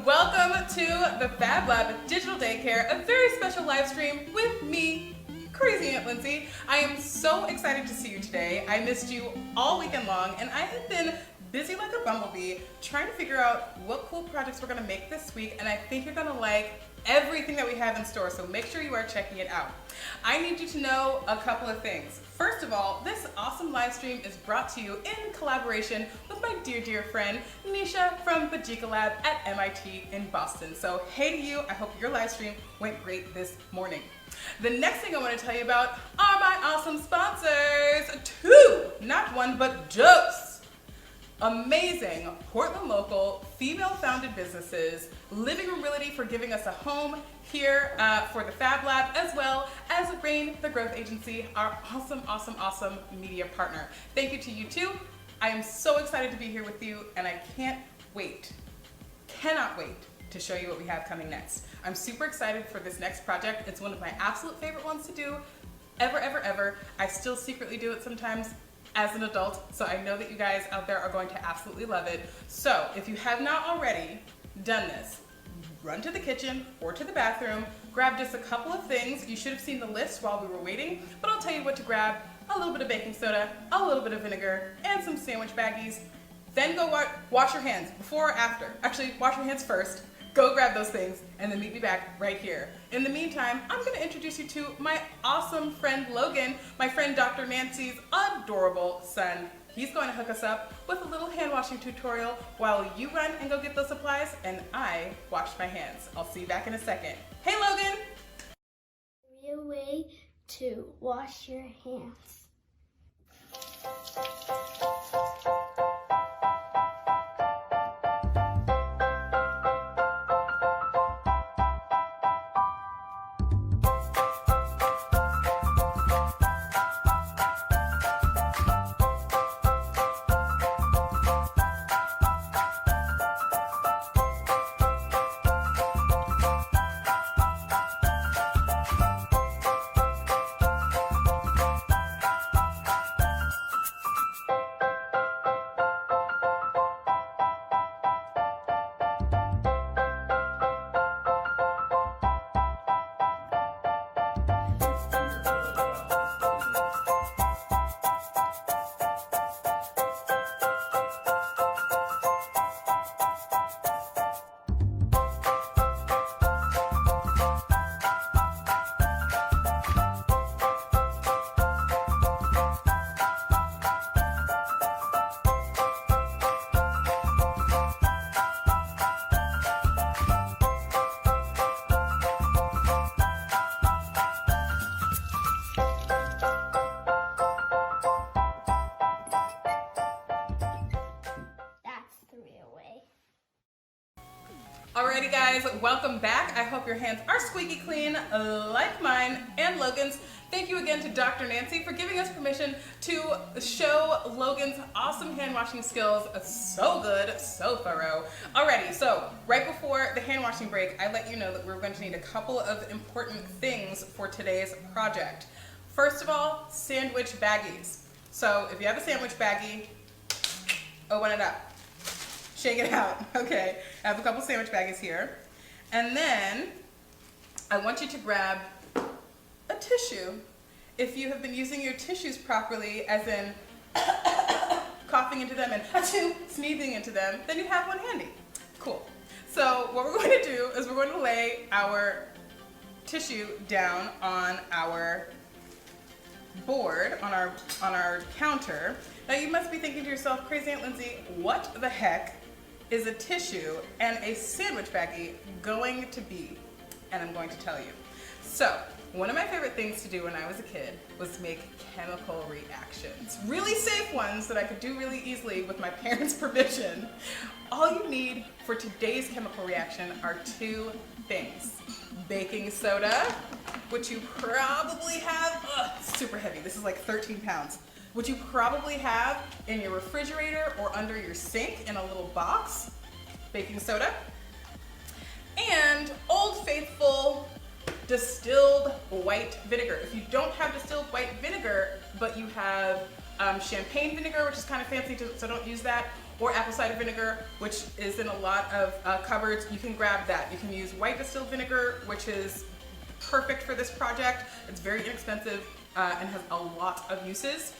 Welcome to the Fab Lab Digital Daycare, a very special live stream with me, Crazy Aunt Lindsay. I am so excited to see you today. I missed you all weekend long, and I have been busy like a bumblebee trying to figure out what cool projects we're gonna make this week, and I think you're gonna like everything that we have in store, so make sure you are checking it out. I need you to know a couple of things. First of all, this awesome live stream is brought to you in collaboration with my dear friend Nisha from Bajika Lab at MIT in Boston. So hey to you, I hope your live stream went great this morning. The next thing I want to tell you about are my awesome sponsors. Two, not one, but dose. Amazing Portland local, female-founded businesses, Living Room Realty for giving us a home here for the Fab Lab, as well as Rain, the growth agency, our awesome media partner. Thank you to you too. I am so excited to be here with you, and I cannot wait to show you what we have coming next. I'm super excited for this next project. It's one of my absolute favorite ones to do, ever. I still secretly do it sometimes as an adult, so I know that you guys out there are going to absolutely love it. So if you have not already done this, run to the kitchen or to the bathroom, grab just a couple of things. You should have seen the list while we were waiting, but I'll tell you what to grab: a little bit of baking soda, a little bit of vinegar, and some sandwich baggies. Then go wash your hands before or after. Actually, wash your hands first. Go grab those things and then meet me back right here. In the meantime, I'm gonna introduce you to my awesome friend Logan, my friend Dr. Nancy's adorable son. He's going to hook us up with a little hand washing tutorial while you run and go get those supplies and I wash my hands. I'll see you back in a second. Hey Logan! Real way to wash your hands. Alrighty guys, welcome back. I hope your hands are squeaky clean like mine and Logan's. Thank you again to Dr. Nancy for giving us permission to show Logan's awesome hand washing skills. So good, so thorough. Alrighty, so right before the hand washing break, I let you know that we're going to need a couple of important things for today's project. First of all, sandwich baggies. So if you have a sandwich baggie, open it up. Shake it out. Okay, I have a couple sandwich baggies here. And then I want you to grab a tissue. If you have been using your tissues properly, as in coughing into them and sneezing into them, then you have one handy. Cool. So what we're going to do is we're going to lay our tissue down on our board, on our counter. Now you must be thinking to yourself, Crazy Aunt Lindsay, what the heck is a tissue and a sandwich baggie going to be? And I'm going to tell you. So, one of my favorite things to do when I was a kid was make chemical reactions. Really safe ones that I could do really easily with my parents' permission. All you need for today's chemical reaction are two things. Baking soda, which you probably have, it's super heavy, this is like 13 pounds. Which you probably have in your refrigerator or under your sink in a little box, baking soda, and Old Faithful distilled white vinegar. If you don't have distilled white vinegar, but you have champagne vinegar, which is kind of fancy, so don't use that, or apple cider vinegar, which is in a lot of cupboards. You can grab that. You can use white distilled vinegar, which is perfect for this project. It's very inexpensive and has a lot of uses.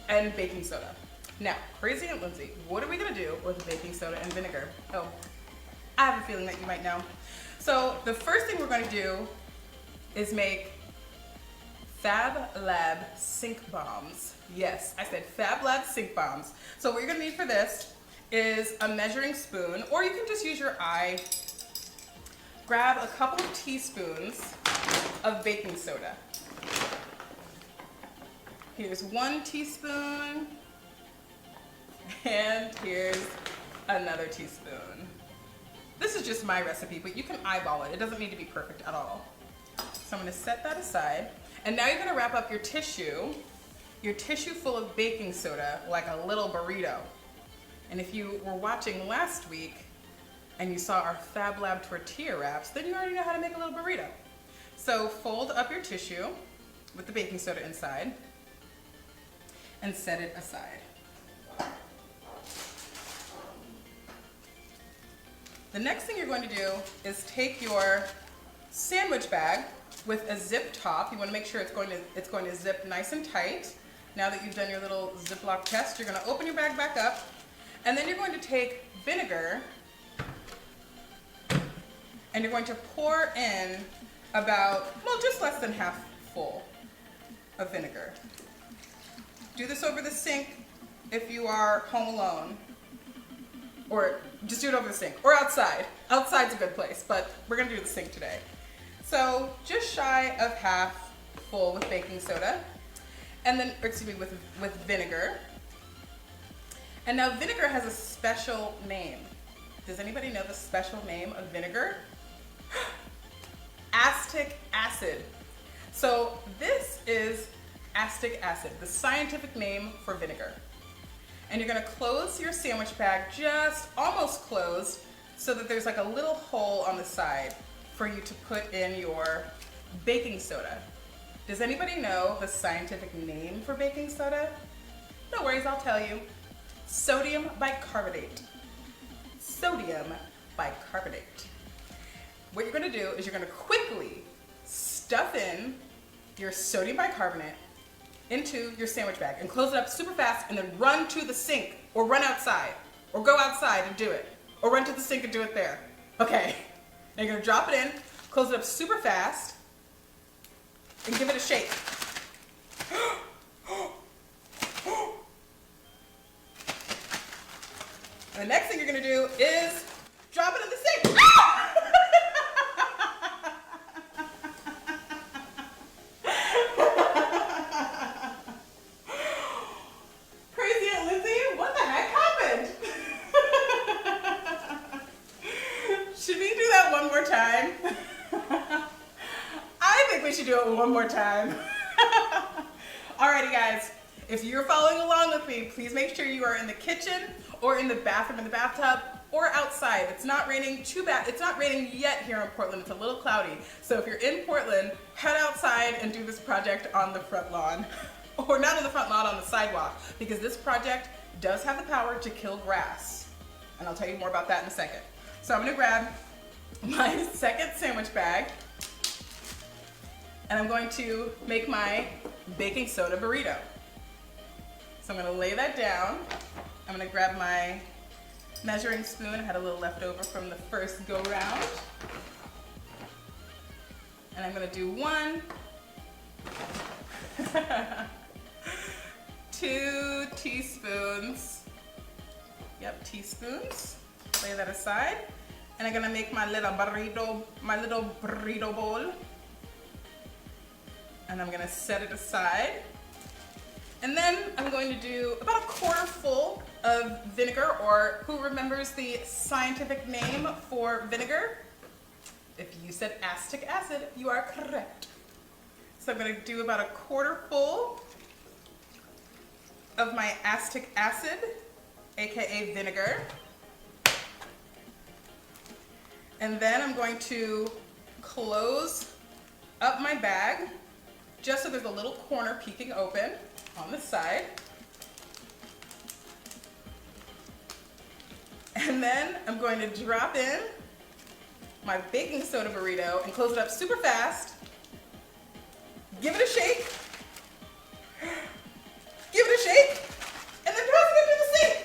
And baking soda. Now, Crazy Aunt Lindsay, what are we gonna do with baking soda and vinegar? Oh, I have a feeling that you might know. So the first thing we're gonna do is make Fab Lab sink bombs. Yes, I said Fab Lab sink bombs. So what you're gonna need for this is a measuring spoon, or you can just use your eye. Grab a couple of teaspoons of baking soda. Here's 1 teaspoon, and here's another teaspoon. This is just my recipe, but you can eyeball it. It doesn't need to be perfect at all. So I'm gonna set that aside. And now you're gonna wrap up your tissue full of baking soda like a little burrito. And if you were watching last week and you saw our Fab Lab tortilla wraps, then you already know how to make a little burrito. So fold up your tissue with the baking soda inside and set it aside. The next thing you're going to do is take your sandwich bag with a zip top. You want to make sure it's going to zip nice and tight. Now that you've done your little Ziploc test, you're going to open your bag back up, and then you're going to take vinegar and you're going to pour in about, well, just less than half full of vinegar. Do this over the sink if you are home alone, or just do it over the sink, or outside. Outside's a good place, but we're gonna do the sink today. So just shy of half full with baking soda, and then, excuse me, with vinegar. And now vinegar has a special name. Does anybody know the special name of vinegar? Acetic acid. So this is acetic acid, the scientific name for vinegar. And you're gonna close your sandwich bag, just almost closed, so that there's like a little hole on the side for you to put in your baking soda. Does anybody know the scientific name for baking soda? No worries, I'll tell you. Sodium bicarbonate. Sodium bicarbonate. What you're gonna do is you're gonna quickly stuff in your sodium bicarbonate into your sandwich bag and close it up super fast, and then run to the sink, or run outside, or go outside and do it, or run to the sink and do it there. Okay, now you're gonna drop it in, close it up super fast, and give it a shake. And the next thing you're gonna do is drop it in the sink. Crazy Aunt Lindsay, what the heck happened? Should we do that one more time? I think we should do it one more time. Alrighty guys, if you're following along with me, please make sure you are in the kitchen or in the bathroom, in the bathtub, or outside. It's not raining too bad. It's not raining yet here in Portland. It's a little cloudy. So if you're in Portland, head outside and do this project on the front lawn. Or not on the front lawn, on the sidewalk, because this project does have the power to kill grass. And I'll tell you more about that in a second. So I'm gonna grab my second sandwich bag, and I'm going to make my baking soda burrito. So I'm gonna lay that down. I'm gonna grab my measuring spoon. I had a little left over from the first go round. And I'm gonna do 1, 2 teaspoons. Yep, teaspoons. Lay that aside. And I'm gonna make my little burrito bowl. And I'm gonna set it aside. And then I'm going to do about a quarter full of vinegar, or who remembers the scientific name for vinegar? If you said acetic acid, you are correct. So I'm gonna do about a quarter full of my acetic acid, AKA vinegar. And then I'm going to close up my bag just so there's a little corner peeking open on the side. And then I'm going to drop in my baking soda burrito and close it up super fast. Give it a shake. Give it a shake. And then toss it into the sink.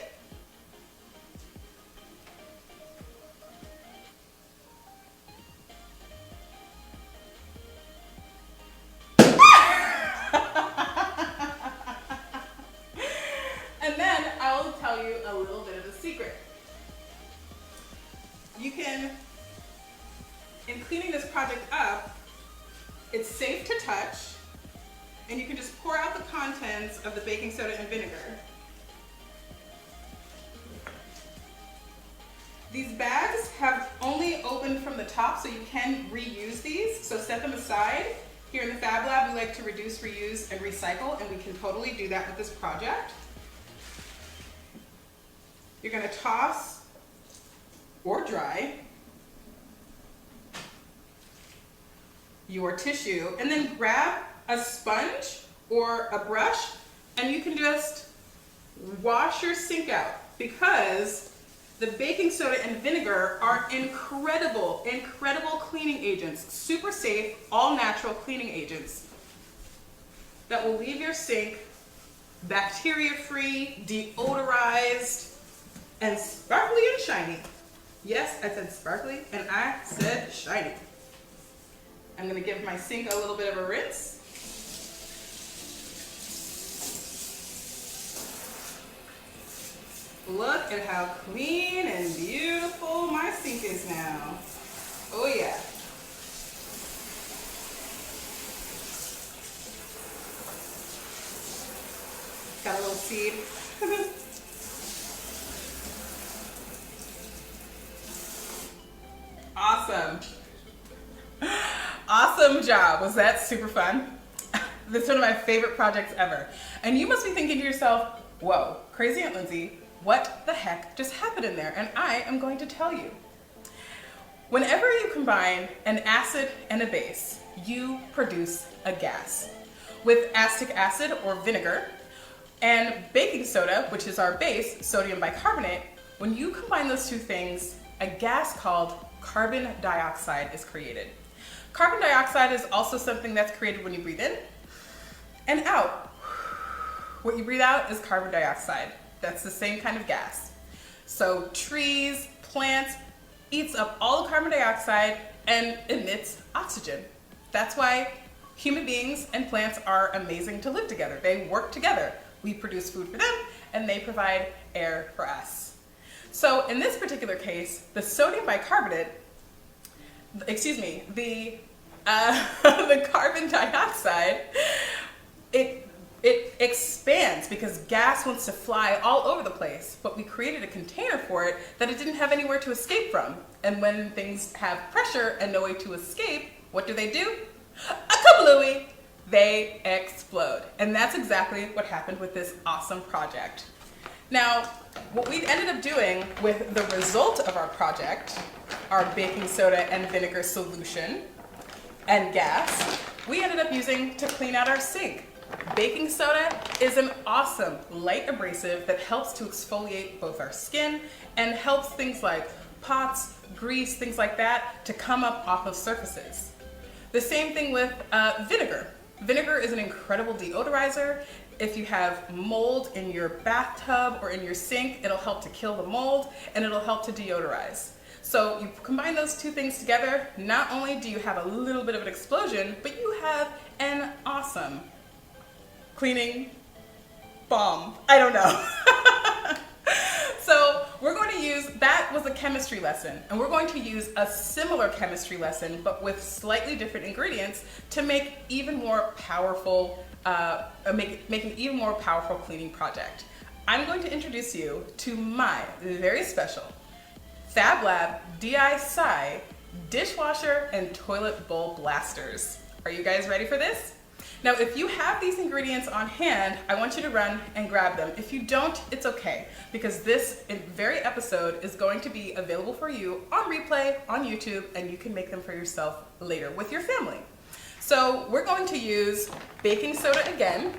And then I will tell you a little bit of a secret. You can, in cleaning this project up, it's safe to touch, and you can just pour out the contents of the baking soda and vinegar. These bags have only opened from the top, so you can reuse these, so set them aside. Here in the Fab Lab, we like to reduce, reuse, and recycle, and we can totally do that with this project. You're gonna toss or dry your tissue, and then grab a sponge or a brush, and you can just wash your sink out, because the baking soda and vinegar are incredible, incredible cleaning agents, super safe, all natural cleaning agents that will leave your sink bacteria-free, deodorized, and sparkly and shiny. Yes, I said sparkly, and I said shiny. I'm gonna give my sink a little bit of a rinse. Look at how clean and beautiful my sink is now. Oh yeah. Got a little seed. Awesome. Awesome job. Was that super fun? This is one of my favorite projects ever. And you must be thinking to yourself, whoa, Crazy Aunt Lindsay, what the heck just happened in there? And I am going to tell you. Whenever you combine an acid and a base, you produce a gas. With acetic acid or vinegar and baking soda, which is our base, sodium bicarbonate, when you combine those two things, a gas called carbon dioxide is created. Carbon dioxide is also something that's created when you breathe in and out. What you breathe out is carbon dioxide. That's the same kind of gas. So trees, plants, eats up all the carbon dioxide and emits oxygen. That's why human beings and plants are amazing to live together. They work together. We produce food for them and they provide air for us. So in this particular case, the sodium bicarbonate, the carbon dioxide, it expands because gas wants to fly all over the place, but we created a container for it that it didn't have anywhere to escape from. And when things have pressure and no way to escape, what do? A kablooey! They explode. And that's exactly what happened with this awesome project. Now, what we ended up doing with the result of our project, our baking soda and vinegar solution and gas, we ended up using to clean out our sink. Baking soda is an awesome light abrasive that helps to exfoliate both our skin and helps things like pots, grease, things like that to come up off of surfaces. The same thing with vinegar. Vinegar is an incredible deodorizer. If you have mold in your bathtub or in your sink, it'll help to kill the mold and it'll help to deodorize. So you combine those two things together, not only do you have a little bit of an explosion, but you have an awesome cleaning bomb. I don't know. So we're going to use, that was a chemistry lesson, and we're going to use a similar chemistry lesson, but with slightly different ingredients to make even more powerful, make an even more powerful cleaning project. I'm going to introduce you to my very special Fab Lab DIY dishwasher and toilet bowl blasters. Are you guys ready for this? Now, if you have these ingredients on hand, I want you to run and grab them. If you don't, it's okay, because this very episode is going to be available for you on replay on YouTube, and you can make them for yourself later with your family. So we're going to use baking soda again.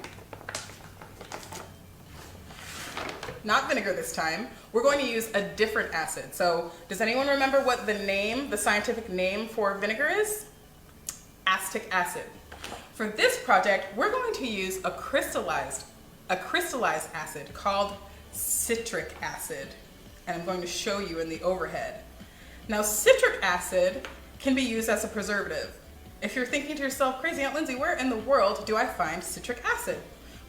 not vinegar this time. We're going to use a different acid. So does anyone remember what the scientific name for vinegar is? Acetic acid. For this project, we're going to use a crystallized acid called citric acid. And I'm going to show you in the overhead. Now, citric acid can be used as a preservative. If you're thinking to yourself, crazy Aunt Lindsay, where in the world do I find citric acid?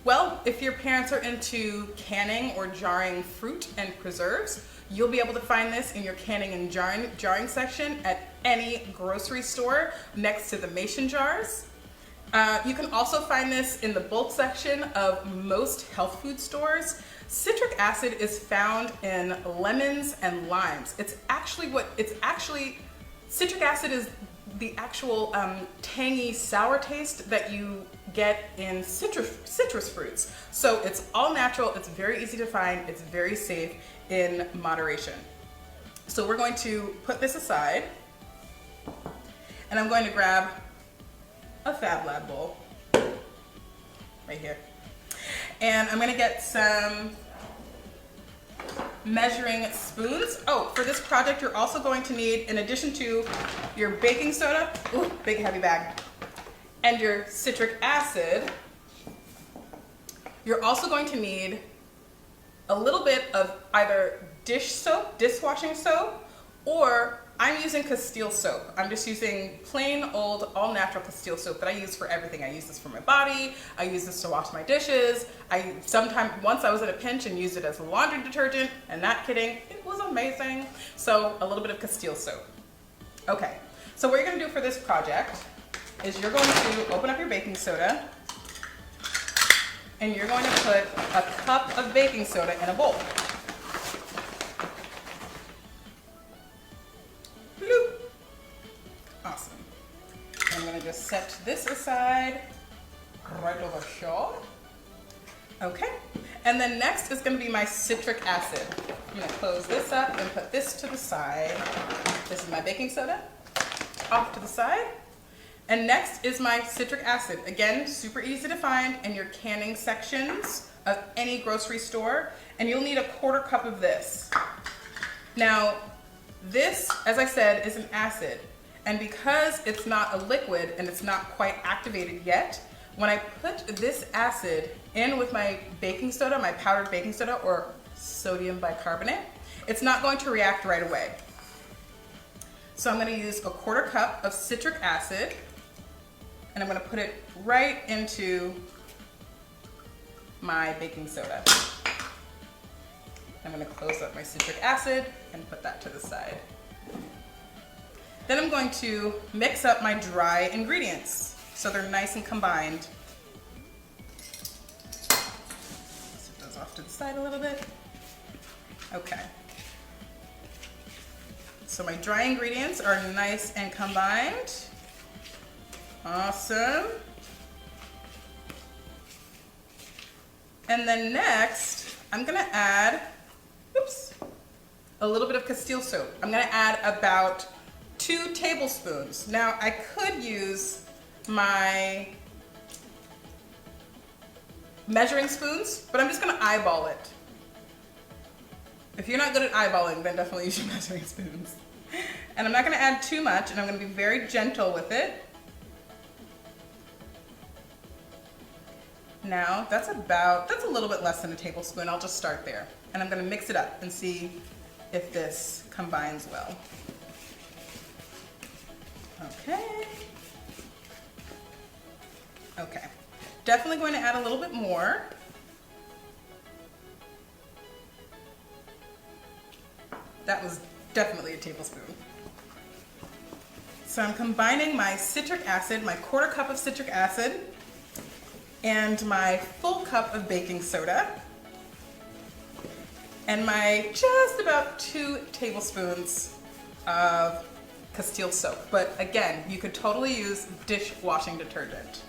Well, if your parents are into canning or jarring fruit and preserves, you'll be able to find this in your canning and jarring section at any grocery store next to the mason jars. You can also find this in the bulk section of most health food stores. Citric acid is found in lemons and limes. Citric acid is the actual tangy sour taste that you get in citrus fruits. So it's all natural, it's very easy to find, it's very safe in moderation. So we're going to put this aside, and I'm going to grab a Fab Lab bowl right here. And I'm gonna get some measuring spoons. Oh, for this project, you're also going to need, in addition to your baking soda, ooh, big heavy bag, and your citric acid, you're also going to need a little bit of either dish soap, dishwashing soap, or I'm using Castile soap. I'm just using plain old all-natural Castile soap that I use for everything. I use this for my body. I use this to wash my dishes. Once I was in a pinch and used it as a laundry detergent, and not kidding, it was amazing. So a little bit of Castile soap. Okay, so what you're gonna do for this project is you're going to open up your baking soda, and you're going to put a cup of baking soda in a bowl. Awesome. I'm going to just set this aside right over here. Okay. And then next is going to be my citric acid. I'm going to close this up and put this to the side. This is my baking soda off to the side. And next is my citric acid. Again, super easy to find in your canning sections of any grocery store. And you'll need a 1/4 cup of this. Now, this, as I said, is an acid. And because it's not a liquid and it's not quite activated yet, when I put this acid in with my baking soda, my powdered baking soda or sodium bicarbonate, it's not going to react right away. So I'm going to use a 1/4 cup of citric acid, and I'm going to put it right into my baking soda. I'm going to close up my citric acid and put that to the side. Then I'm going to mix up my dry ingredients so they're nice and combined. Set those off to the side a little bit. Okay. So my dry ingredients are nice and combined. Awesome. And then next, I'm gonna add, a little bit of Castile soap. I'm gonna add about 2 tablespoons. Now I could use my measuring spoons, but I'm just gonna eyeball it. If you're not good at eyeballing, then definitely use your measuring spoons. And I'm not gonna add too much, and I'm gonna be very gentle with it. Now, that's a little bit less than a tablespoon. I'll just start there. And I'm gonna mix it up and see if this combines well. Okay. Okay. Definitely going to add a little bit more. That was definitely a tablespoon. So I'm combining my citric acid, my 1/4 cup of citric acid, and my full cup of baking soda, and my just about 2 tablespoons of Castile soap. But again, you could totally use dishwashing detergent.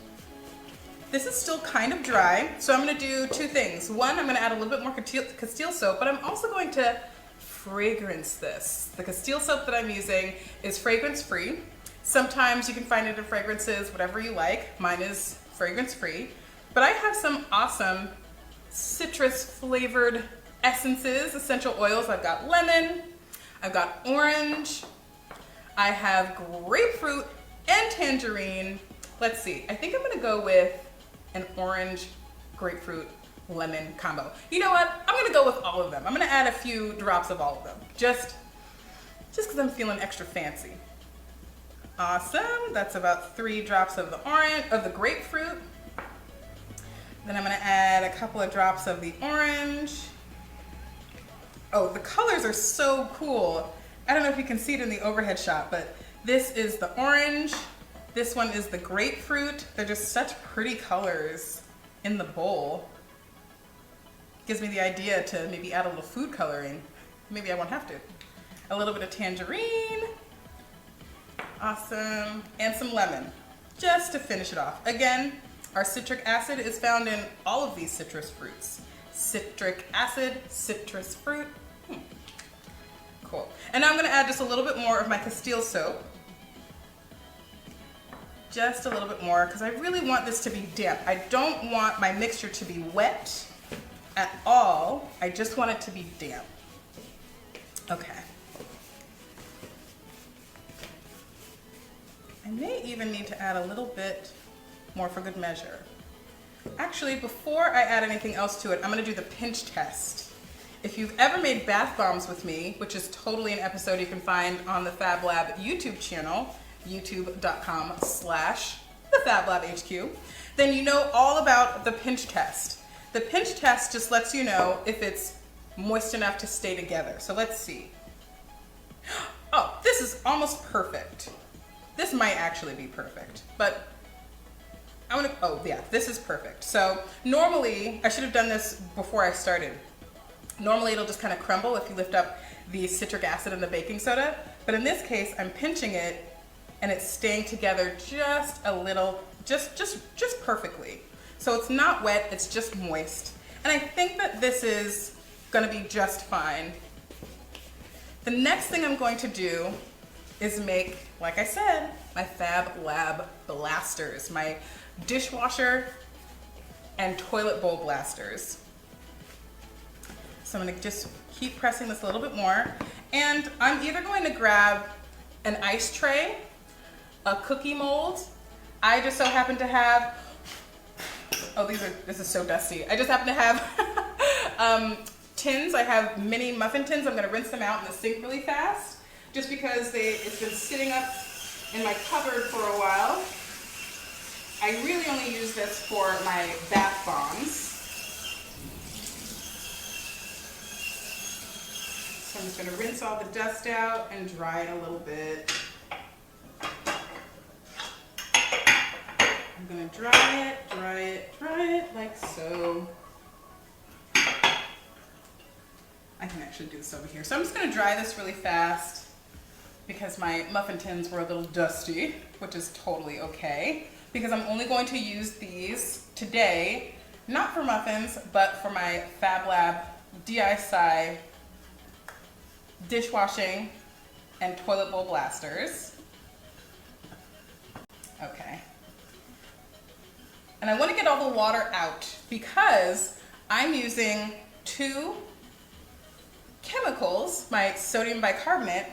This is still kind of dry, so I'm gonna do 2 things. One, I'm gonna add a little bit more Castile soap, but I'm also going to fragrance this. The Castile soap that I'm using is fragrance free. Sometimes you can find it in fragrances, whatever you like. Mine is fragrance free. But I have some awesome citrus flavored essences, essential oils. I've got lemon, I've got orange, I have grapefruit and tangerine. Let's see, I think I'm gonna go with an orange, grapefruit, lemon combo. You know what? I'm gonna go with all of them. I'm gonna add a few drops of all of them, just because I'm feeling extra fancy. Awesome, that's about 3 drops of the grapefruit. Then I'm gonna add a couple of drops of the orange. Oh, the colors are so cool. I don't know if you can see it in the overhead shot, but this is the orange. This one is the grapefruit. They're just such pretty colors in the bowl. Gives me the idea to maybe add a little food coloring. Maybe I won't have to. A little bit of tangerine. Awesome. And some lemon, just to finish it off. Again, our citric acid is found in all of these citrus fruits. Citric acid, citrus fruit. Cool. And now I'm gonna add just a little bit more of my Castile soap. Just a little bit more, because I really want this to be damp. I don't want my mixture to be wet at all. I just want it to be damp. Okay. I may even need to add a little bit more for good measure. Actually, before I add anything else to it, I'm gonna do the pinch test. If you've ever made bath bombs with me, which is totally an episode you can find on the Fab Lab YouTube channel, youtube.com/theFabLabHQ, then you know all about the pinch test. The pinch test just lets you know if it's moist enough to stay together. So let's see. Oh, this is almost perfect. This might actually be perfect, but oh yeah, this is perfect. So normally, I should have done this before I started. Normally it'll just kind of crumble if you lift up the citric acid and the baking soda, but in this case, I'm pinching it and it's staying together just a little, just perfectly. So it's not wet, it's just moist. And I think that this is gonna be just fine. The next thing I'm going to do is make, like I said, my Fab Lab blasters, my dishwasher and toilet bowl blasters. So I'm gonna just keep pressing this a little bit more. And I'm either going to grab an ice tray, a cookie mold. I just so happen to have, oh, this is so dusty. I just happen to have tins. I have mini muffin tins. I'm gonna rinse them out in the sink really fast, just because it's been sitting up in my cupboard for a while. I really only use this for my bath bombs. So I'm just gonna rinse all the dust out and dry it a little bit. I'm gonna dry it like so. I can actually do this over here. So I'm just gonna dry this really fast because my muffin tins were a little dusty, which is totally okay, because I'm only going to use these today, not for muffins, but for my Fab Lab DIY dishwashing and toilet bowl blasters. Okay. And I want to get all the water out because I'm using 2 chemicals, my sodium bicarbonate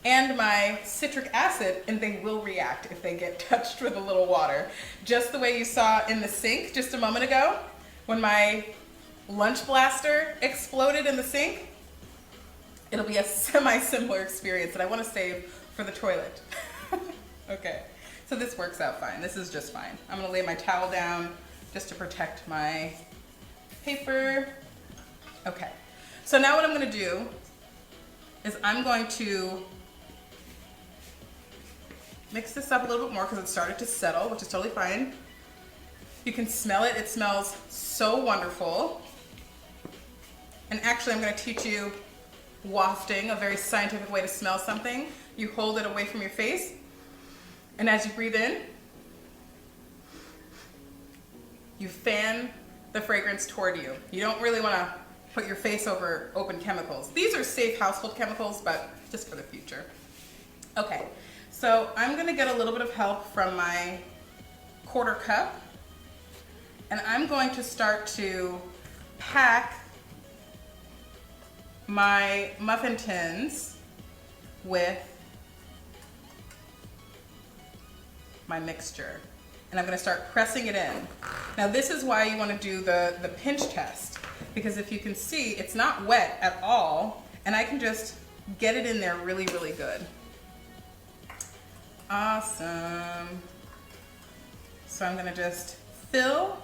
and my citric acid, and they will react if they get touched with a little water. Just the way you saw in the sink just a moment ago when my lunch blaster exploded in the sink. It'll be a semi-similar experience that I want to save for the toilet. Okay, so this works out fine. This is just fine. I'm gonna lay my towel down just to protect my paper. Okay, so now what I'm gonna do is I'm going to mix this up a little bit more because it started to settle, which is totally fine. You can smell it. It smells so wonderful. And actually, I'm going to teach you wafting, a very scientific way to smell something. You hold it away from your face, and as you breathe in, you fan the fragrance toward you. You don't really want to put your face over open chemicals. These are safe household chemicals, but just for the future. Okay, so I'm going to get a little bit of help from my quarter cup, and I'm going to start to pack my muffin tins with my mixture. And I'm gonna start pressing it in. Now this is why you wanna do the pinch test, because if you can see, it's not wet at all, and I can just get it in there really, really good. Awesome. So I'm gonna just fill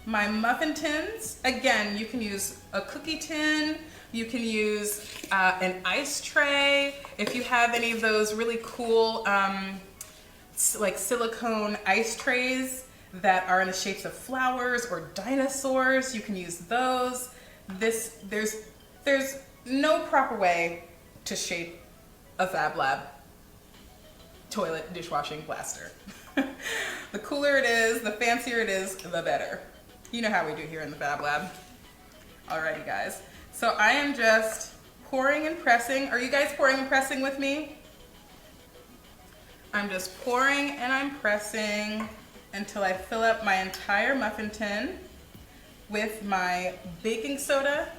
my muffin tins. Again, you can use a cookie tin, you can use an ice tray. If you have any of those really cool like silicone ice trays that are in the shapes of flowers or dinosaurs, you can use those. There's no proper way to shape a Fab Lab toilet dishwashing blaster. The cooler it is, the fancier it is, the better. You know how we do here in the Fab Lab. Alrighty guys, so I am just pouring and pressing. Are you guys pouring and pressing with me? I'm just pouring and I'm pressing until I fill up my entire muffin tin with my baking soda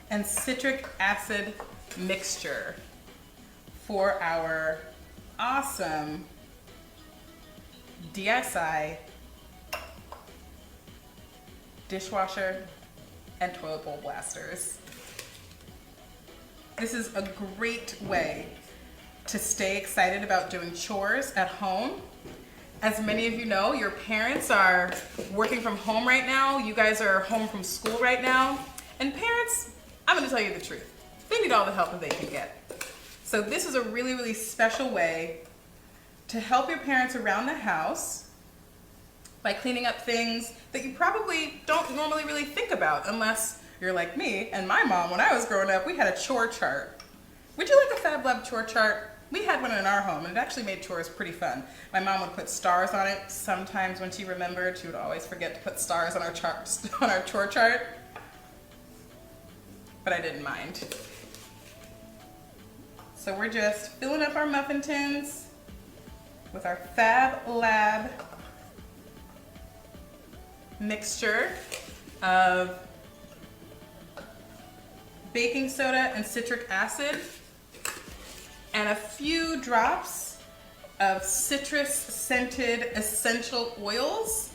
and citric acid mixture for our awesome DSI dishwasher and toilet bowl blasters. This is a great way to stay excited about doing chores at home. As many of you know, your parents are working from home right now. You guys are home from school right now. And parents, I'm gonna tell you the truth. They need all the help that they can get. So this is a really, really special way to help your parents around the house by cleaning up things that you probably don't normally really think about unless you're like me and my mom. When I was growing up, we had a chore chart. Would you like a Fab Lab chore chart? We had one in our home and it actually made chores pretty fun. My mom would put stars on it. Sometimes when she remembered, she would always forget to put stars on our chore chart. But I didn't mind. So we're just filling up our muffin tins with our Fab Lab mixture of baking soda and citric acid and a few drops of citrus scented essential oils.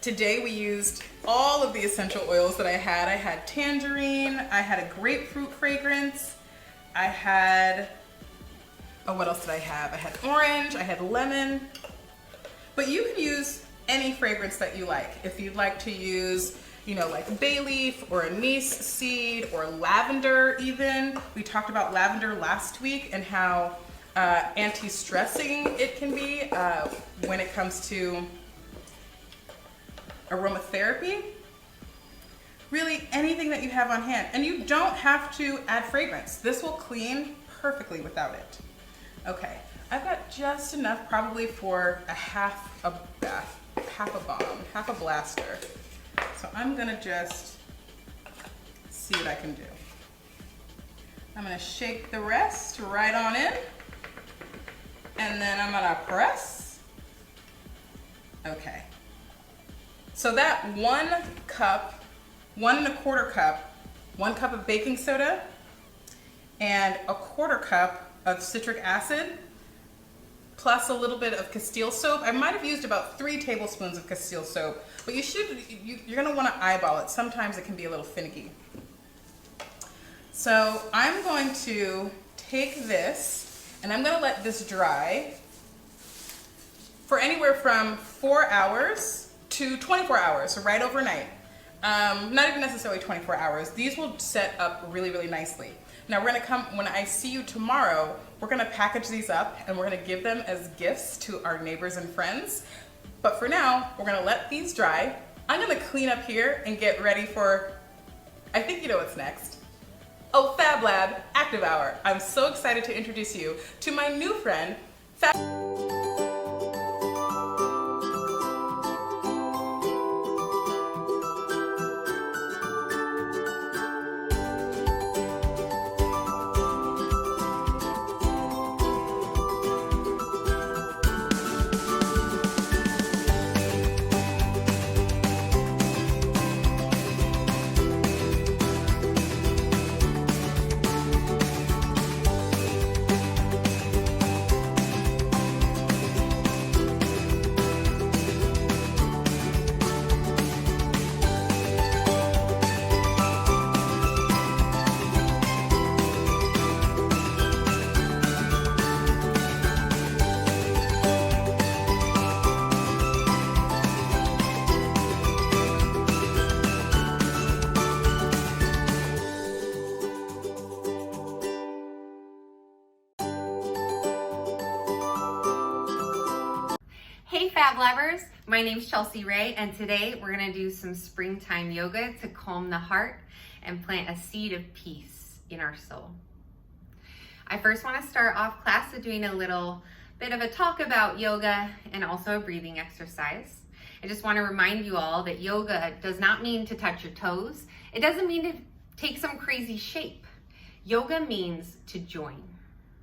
Today we used all of the essential oils that I had. I had tangerine, I had a grapefruit fragrance, I had, oh, what else did I have? I had orange, I had lemon, but you can use any fragrance that you like. If you'd like to use, you know, like bay leaf or anise seed or lavender even. We talked about lavender last week and how anti-stressing it can be when it comes to aromatherapy. Really anything that you have on hand. And you don't have to add fragrance. This will clean perfectly without it. Okay, I've got just enough probably for a half a blaster. So I'm gonna just see what I can do. I'm gonna shake the rest right on in, and then I'm gonna press. Okay. So that 1 cup, 1 1/4 cup, 1 cup of baking soda, and 1/4 cup of citric acid, plus a little bit of Castile soap. I might have used about 3 tablespoons of Castile soap, but you're gonna wanna eyeball it. Sometimes it can be a little finicky. So I'm going to take this and I'm gonna let this dry for anywhere from 4 hours to 24 hours, so right overnight. Not even necessarily 24 hours. These will set up really, really nicely. Now we're gonna come, when I see you tomorrow, we're gonna package these up and we're gonna give them as gifts to our neighbors and friends. But for now, we're gonna let these dry. I'm gonna clean up here and get ready for, I think you know what's next. Oh, Fab Lab Active Hour. I'm so excited to introduce you to my new friend, Fab. Fab Labbers. My name's Chelsea Ray, and today we're gonna do some springtime yoga to calm the heart and plant a seed of peace in our soul. I first wanna start off class with doing a little bit of a talk about yoga and also a breathing exercise. I just wanna remind you all that yoga does not mean to touch your toes. It doesn't mean to take some crazy shape. Yoga means to join,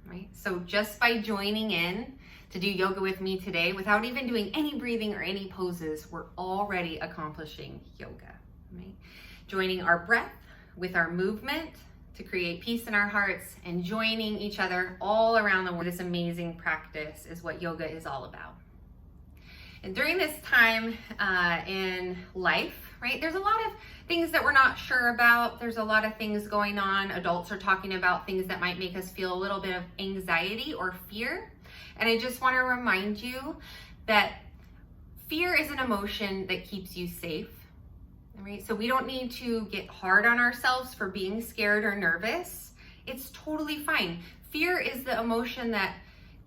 right? So just by joining in to do yoga with me today, without even doing any breathing or any poses, we're already accomplishing yoga, right? Joining our breath with our movement to create peace in our hearts and joining each other all around the world. This amazing practice is what yoga is all about. And during this time in life, right, there's a lot of things that we're not sure about. There's a lot of things going on. Adults are talking about things that might make us feel a little bit of anxiety or fear. And I just want to remind you that fear is an emotion that keeps you safe, right? So we don't need to get hard on ourselves for being scared or nervous. It's totally fine. Fear is the emotion that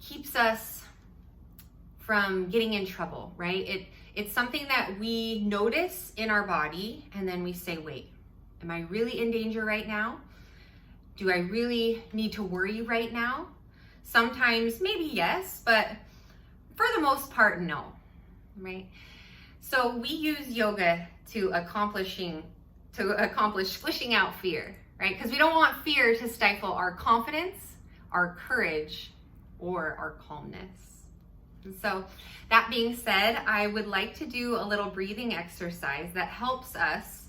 keeps us from getting in trouble, right? It's something that we notice in our body and then we say, wait, am I really in danger right now? Do I really need to worry right now? Sometimes maybe yes, but for the most part, no, right? So we use yoga to accomplish squishing out fear, right? Because we don't want fear to stifle our confidence, our courage, or our calmness. And so that being said, I would like to do a little breathing exercise that helps us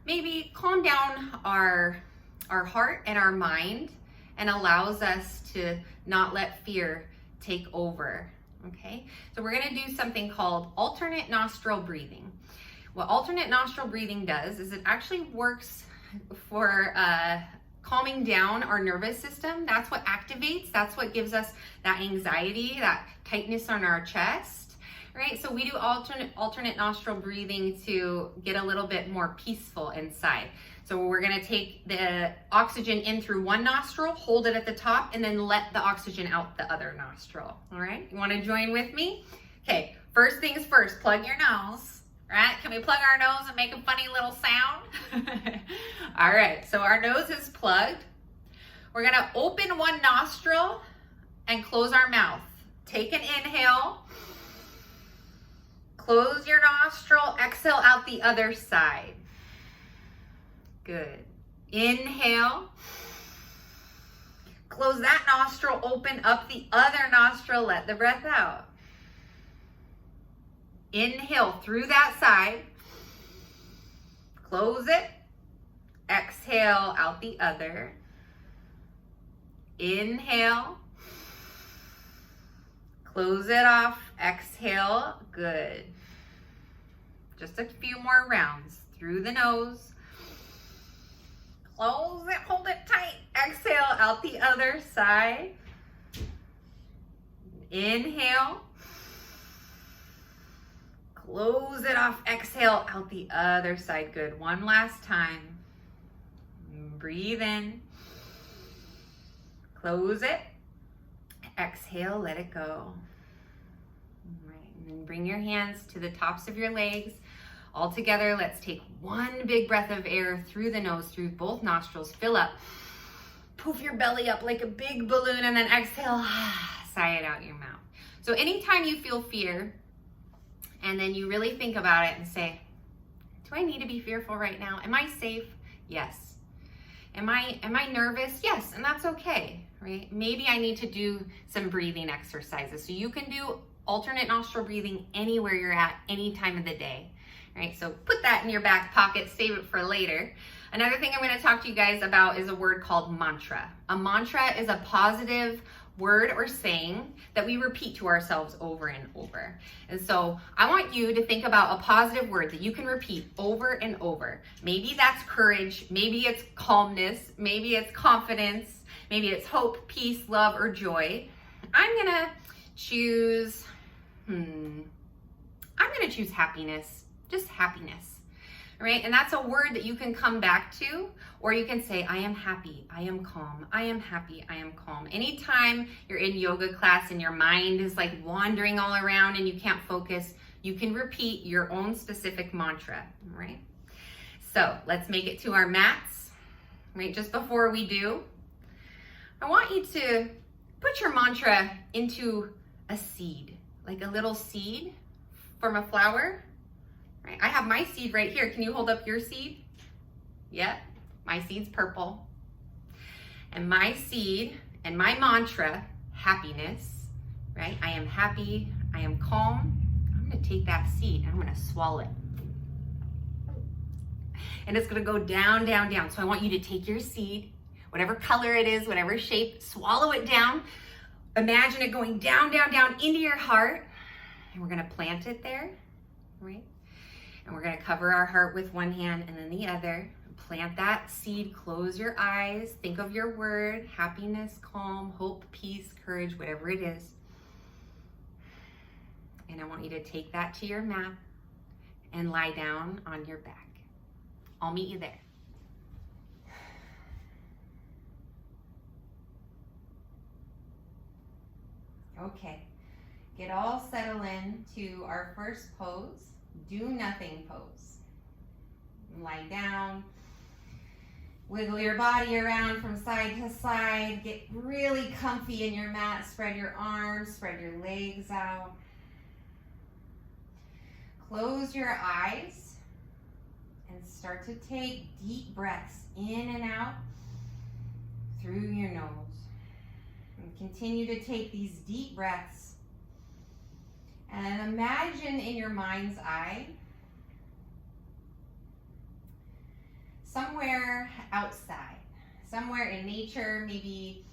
maybe calm down our heart and our mind and allows us to not let fear take over, okay? So we're gonna do something called alternate nostril breathing. What alternate nostril breathing does is it actually works for calming down our nervous system. That's what activates, that's what gives us that anxiety, that tightness on our chest, right? So we do alternate nostril breathing to get a little bit more peaceful inside. So we're gonna take the oxygen in through one nostril, hold it at the top, and then let the oxygen out the other nostril, all right? You wanna join with me? Okay, first things first, plug your nose. Right? Can we plug our nose and make a funny little sound? All right, so our nose is plugged. We're gonna open one nostril and close our mouth. Take an inhale. Close your nostril, exhale out the other side. Good. Inhale. Close that nostril, open up the other nostril, let the breath out. Inhale through that side, close it, exhale out the other. Inhale, close it off, exhale, good. Just a few more rounds through the nose. Close it, hold it tight, exhale out the other side. Inhale. Close it off, exhale out the other side. Good, one last time. Breathe in. Close it. Exhale, let it go. All right, and then bring your hands to the tops of your legs. All together, let's take one big breath of air through the nose, through both nostrils. Fill up. Poof your belly up like a big balloon and then exhale, sigh it out your mouth. So anytime you feel fear, and then you really think about it and say, do I need to be fearful right now? Am I safe? Yes. Am I nervous? Yes, and that's okay, right? Maybe I need to do some breathing exercises. So you can do alternate nostril breathing anywhere you're at, any time of the day, right? So put that in your back pocket, save it for later. Another thing I'm gonna talk to you guys about is a word called mantra. A mantra is a positive word or saying that we repeat to ourselves over and over. And so I want you to think about a positive word that you can repeat over and over. Maybe that's courage, maybe it's calmness, maybe it's confidence, maybe it's hope, peace, love, or joy. I'm gonna choose happiness, just happiness. right? And that's a word that you can come back to, or you can say, I am happy, I am calm, I am happy, I am calm. Anytime you're in yoga class and your mind is like wandering all around and you can't focus, you can repeat your own specific mantra, right? So let's make it to our mats, right? Just before we do, I want you to put your mantra into a seed, like a little seed from a flower. Right? I have my seed right here. Can you hold up your seed? Yep, my seed's purple. And my seed and my mantra, happiness, right? I am happy, I am calm. I'm gonna take that seed and I'm gonna swallow it. And it's gonna go down, down, down. So I want you to take your seed, whatever color it is, whatever shape, swallow it down. Imagine it going down, down, down into your heart. And we're gonna plant it there, right? And we're gonna cover our heart with one hand and then the other. Plant that seed, close your eyes, think of your word, happiness, calm, hope, peace, courage, whatever it is. And I want you to take that to your mat and lie down on your back. I'll meet you there. Okay, get all settled in to our first pose, do nothing pose. Lie down, wiggle your body around from side to side, get really comfy in your mat, spread your arms, spread your legs out. Close your eyes and start to take deep breaths in and out through your nose. And continue to take these deep breaths and imagine in your mind's eye somewhere outside, somewhere in nature, maybe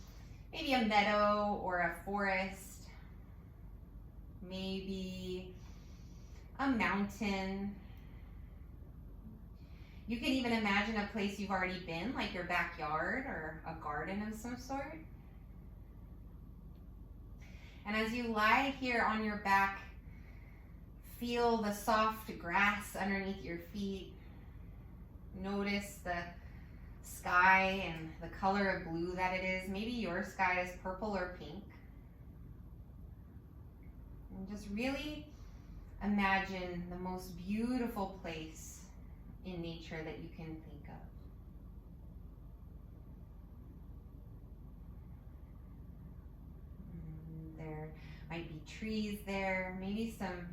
a meadow or a forest, maybe a mountain. You can even imagine a place you've already been, like your backyard or a garden of some sort. And as you lie here on your back, feel the soft grass underneath your feet. Notice the sky and the color of blue that it is. Maybe your sky is purple or pink. And just really imagine the most beautiful place in nature that you can think of. There might be trees there, maybe some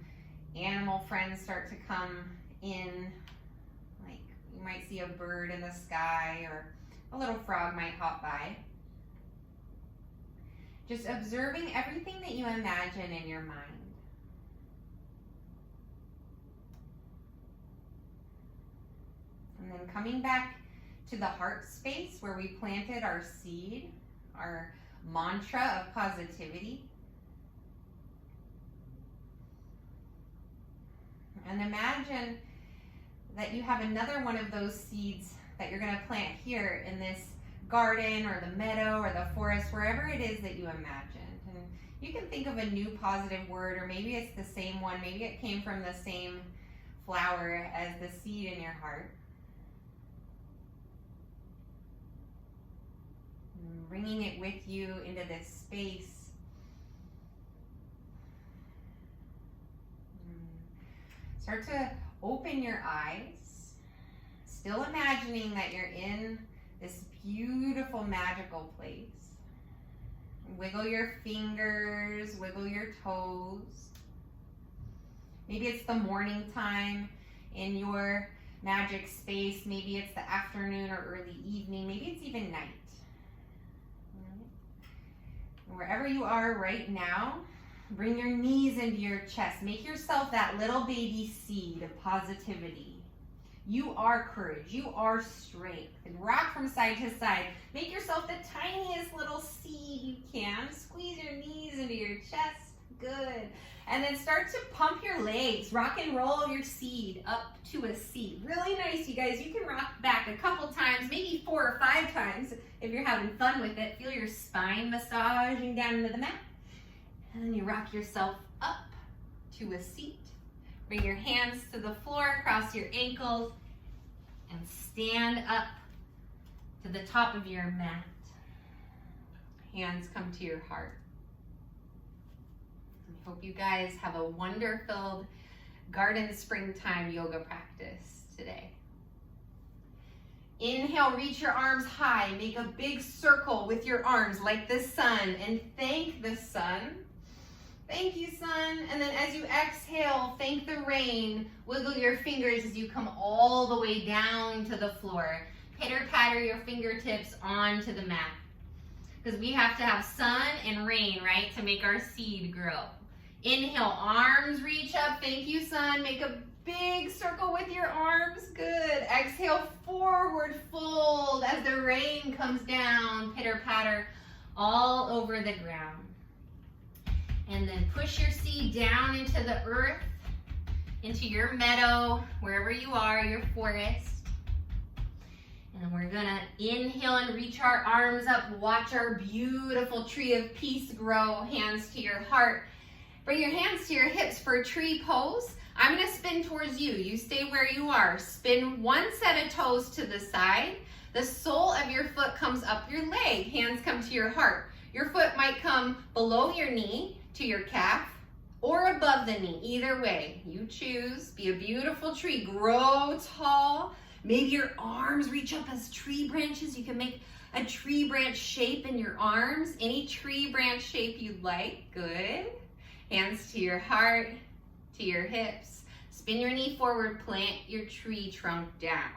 animal friends start to come in, like you might see a bird in the sky or a little frog might hop by. Just observing everything that you imagine in your mind. And then coming back to the heart space where we planted our seed, our mantra of positivity. And imagine that you have another one of those seeds that you're going to plant here in this garden or the meadow or the forest, wherever it is that you imagined. And you can think of a new positive word, or maybe it's the same one, maybe it came from the same flower as the seed in your heart. And bringing it with you into this space. Start to open your eyes, still imagining that you're in this beautiful, magical place. Wiggle your fingers, wiggle your toes. Maybe it's the morning time in your magic space. Maybe it's the afternoon or early evening. Maybe it's even night. Wherever you are right now, bring your knees into your chest. Make yourself that little baby seed of positivity. You are courage. You are strength. And rock from side to side. Make yourself the tiniest little seed you can. Squeeze your knees into your chest. Good. And then start to pump your legs. Rock and roll your seed up to a seat. Really nice, you guys. You can rock back a couple times, maybe 4 or 5 times if you're having fun with it. Feel your spine massaging down into the mat. And then you rock yourself up to a seat. Bring your hands to the floor, cross your ankles, and stand up to the top of your mat. Hands come to your heart. I hope you guys have a wonder-filled garden springtime yoga practice today. Inhale, reach your arms high. Make a big circle with your arms like the sun and thank the sun. Thank you, sun. And then as you exhale, thank the rain. Wiggle your fingers as you come all the way down to the floor. Pitter patter your fingertips onto the mat. Because we have to have sun and rain, right, to make our seed grow. Inhale, arms reach up. Thank you, sun. Make a big circle with your arms. Good. Exhale, forward fold as the rain comes down. Pitter patter all over the ground. And then push your seed down into the earth, into your meadow, wherever you are, your forest. And we're gonna inhale and reach our arms up. Watch our beautiful tree of peace grow. Hands to your heart. Bring your hands to your hips for a tree pose. I'm gonna spin towards you. You stay where you are. Spin one set of toes to the side. The sole of your foot comes up your leg. Hands come to your heart. Your foot might come below your knee to your calf or above the knee. Either way, you choose. Be a beautiful tree. Grow tall. Maybe your arms reach up as tree branches. You can make a tree branch shape in your arms. Any tree branch shape you'd like. Good. Hands to your heart, to your hips. Spin your knee forward. Plant your tree trunk down.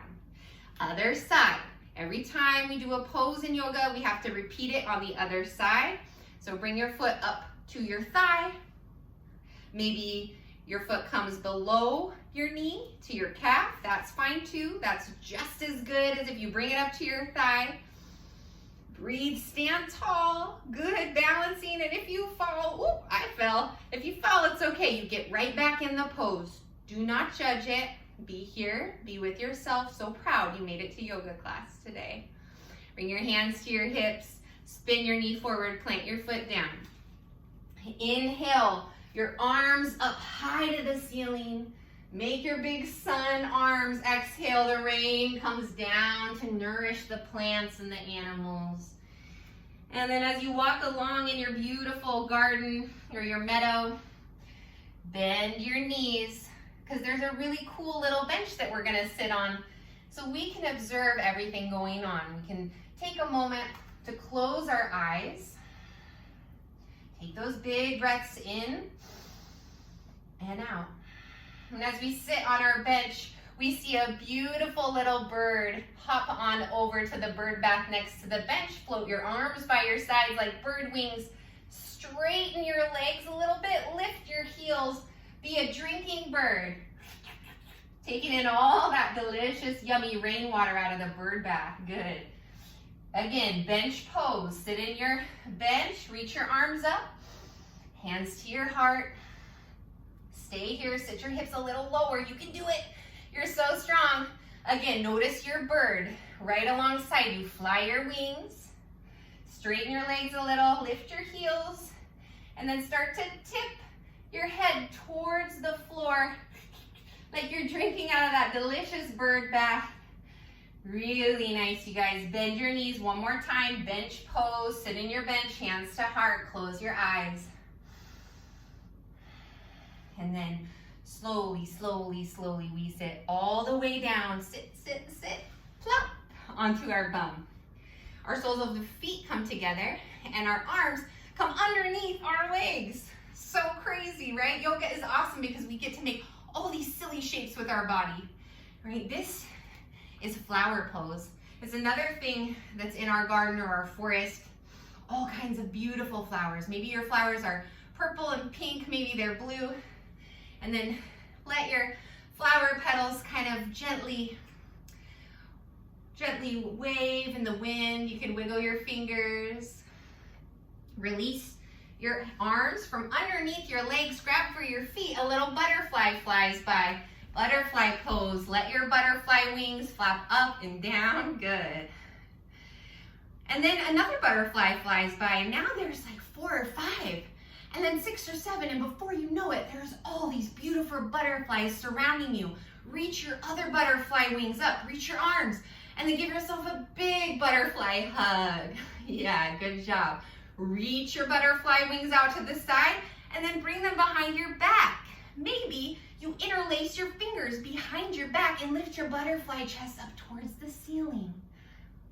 Other side. Every time we do a pose in yoga, we have to repeat it on the other side. So bring your foot up to your thigh. Maybe your foot comes below your knee to your calf. That's fine too. That's just as good as if you bring it up to your thigh. Breathe, stand tall. Good, balancing. And if you fall, I fell. If you fall, it's okay. You get right back in the pose. Do not judge it. Be here, be with yourself. So proud you made it to yoga class today. Bring your hands to your hips. Spin your knee forward, plant your foot down. Inhale, your arms up high to the ceiling. Make your big sun arms. Exhale, the rain comes down to nourish the plants and the animals. And then as you walk along in your beautiful garden or your meadow, bend your knees because there's a really cool little bench that we're gonna sit on so we can observe everything going on. We can take a moment to close our eyes. Take those big breaths in and out. And as we sit on our bench, we see a beautiful little bird. Hop on over to the bird bath next to the bench. Float your arms by your sides like bird wings. Straighten your legs a little bit. Lift your heels. Be a drinking bird. Taking in all that delicious, yummy rainwater out of the bird bath. Good. Again, bench pose. Sit in your bench. Reach your arms up. Hands to your heart. Stay here. Sit your hips a little lower. You can do it. You're so strong. Again, notice your bird right alongside you. Fly your wings. Straighten your legs a little. Lift your heels. And then start to tip your head towards the floor like you're drinking out of that delicious bird bath. Really nice, you guys. Bend your knees one more time. Bench pose. Sit in your bench. Hands to heart. Close your eyes. And then slowly, slowly, slowly, we sit all the way down. Sit, sit, sit, plop onto our bum. Our soles of the feet come together and our arms come underneath our legs. So crazy, right? Yoga is awesome because we get to make all these silly shapes with our body, right? This is flower pose. It's another thing that's in our garden or our forest. All kinds of beautiful flowers. Maybe your flowers are purple and pink, maybe they're blue. And then let your flower petals kind of gently wave in the wind. You can wiggle your fingers. Release your arms from underneath your legs. Grab for your feet. A little butterfly flies by. Butterfly pose. Let your butterfly wings flap up and down. Good. And then another butterfly flies by. Now there's like 4 or 5. And then 6 or 7, and before you know it, there's all these beautiful butterflies surrounding you. reach your other butterfly wings up, reach your arms, and then give yourself a big butterfly hug. Yeah, good job. Reach your butterfly wings out to the side and then bring them behind your back. Maybe you interlace your fingers behind your back and lift your butterfly chest up towards the ceiling.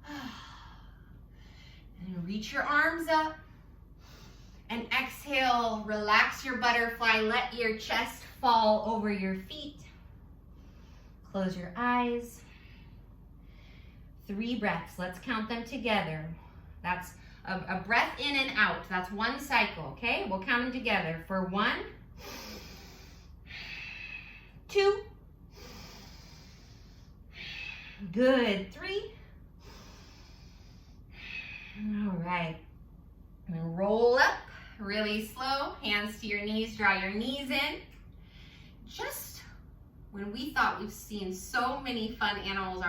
And reach your arms up. And exhale, relax your butterfly, let your chest fall over your feet. Close your eyes. 3 breaths, let's count them together. That's a breath in and out, that's 1 cycle, okay? We'll count them together for 1, 2, good, 3. All right, and roll up. Really slow, hands to your knees, draw your knees in. Just when we thought we've seen so many fun animals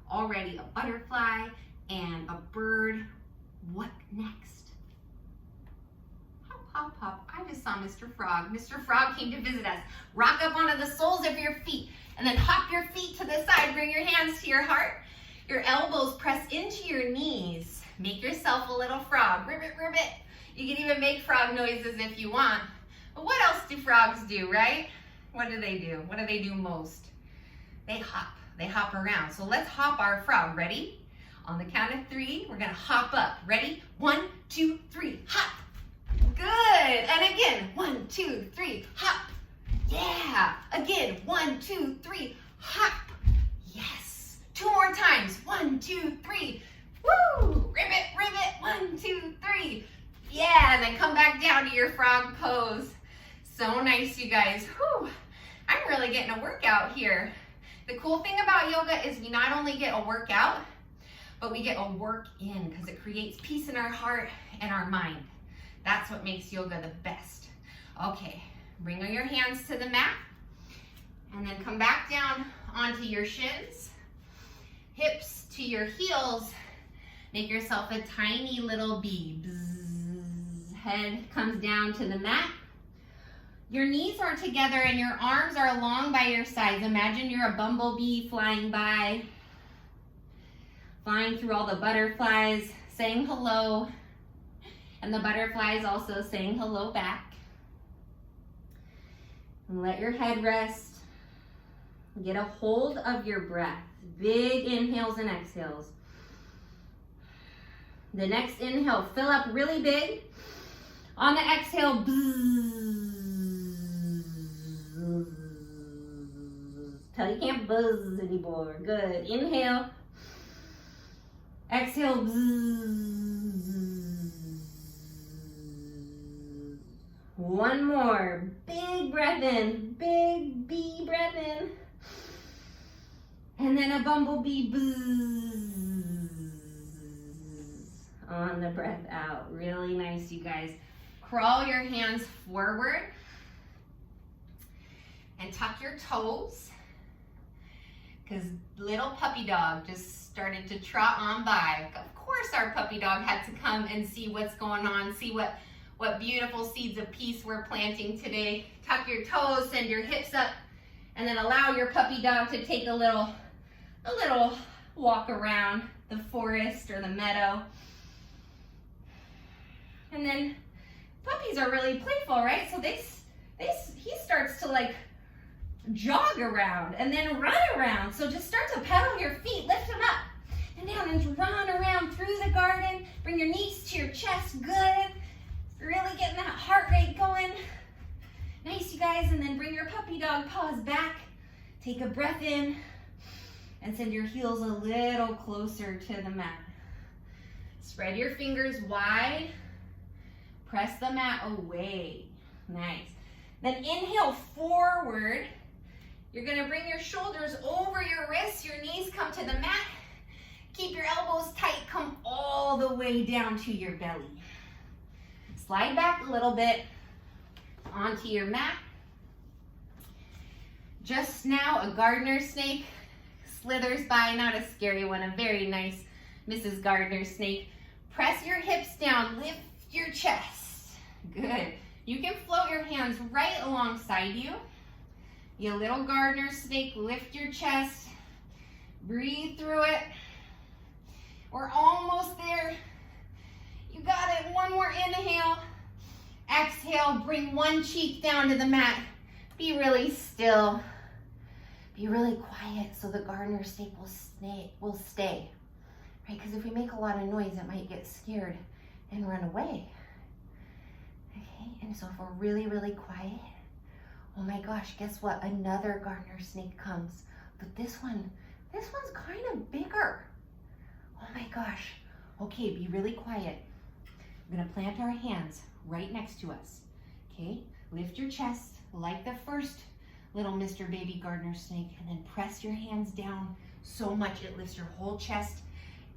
already a butterfly and a bird, what next? Hop, hop, hop, I just saw Mr. Frog. Mr. Frog came to visit us. Rock up onto the soles of your feet and then hop your feet to the side, bring your hands to your heart. Your elbows press into your knees. Make yourself a little frog, ribbit, ribbit. You can even make frog noises if you want. But what else do frogs do, right? What do they do? What do they do most? They hop around. So let's hop our frog. Ready? On the count of 3, we're gonna hop up. Ready? 1, 2, 3, hop. Good, and again, 1, 2, 3, hop. Yeah, again, 1, 2, 3, hop. Yes, 2 more times. 1, 2, 3, woo, ribbit, ribbit, 1, 2, 3. Yeah, and then come back down to your frog pose. So nice, you guys. Whew. I'm really getting a workout here. The cool thing about yoga is we not only get a workout, but we get a work in because it creates peace in our heart and our mind. That's what makes yoga the best. Okay, bring your hands to the mat and then come back down onto your shins, hips to your heels. Make yourself a tiny little bee. Bzz. Head comes down to the mat. Your knees are together and your arms are along by your sides. Imagine you're a bumblebee flying by, flying through all the butterflies, saying hello, and the butterflies also saying hello back. And let your head rest. Get a hold of your breath. Big inhales and exhales. The next inhale, fill up really big. On the exhale, buzz. Till you can't buzz anymore. Good. Inhale. Exhale. Buzz. One more. Big breath in. Big bee breath in. And then a bumblebee. Buzz. On the breath out. Really nice, you guys. Crawl your hands forward and tuck your toes because little puppy dog just started to trot on by. Of course our puppy dog had to come and see what's going on, see what beautiful seeds of peace we're planting today. Tuck your toes, send your hips up, and then allow your puppy dog to take a little walk around the forest or the meadow. And then puppies are really playful, right? So he starts to like jog around and then run around. So just start to pedal your feet, lift them up and down and run around through the garden. Bring your knees to your chest, good. Really getting that heart rate going. Nice, you guys. And then bring your puppy dog paws back. Take a breath in and send your heels a little closer to the mat. Spread your fingers wide. Press the mat away. Nice. Then inhale forward. You're gonna bring your shoulders over your wrists. Your knees come to the mat. Keep your elbows tight. Come all the way down to your belly. Slide back a little bit onto your mat. Just now, a gardener snake slithers by. Not a scary one, a very nice Mrs. Gardener snake. Press your hips down. Lift your chest. Good. You can float your hands right alongside you. You little gardener snake, lift your chest. Breathe through it. We're almost there. You got it. One more inhale. Exhale, bring one cheek down to the mat. Be really still. Be really quiet so the gardener snake will stay. Right? Because if we make a lot of noise, it might get scared and run away. Okay, and so if we're really, really quiet, oh my gosh, guess what? Another gardener snake comes. But this one's kind of bigger. Oh my gosh. Okay, be really quiet. We're gonna plant our hands right next to us. Okay, lift your chest like the first little Mr. Baby Gardener Snake, and then press your hands down so much it lifts your whole chest,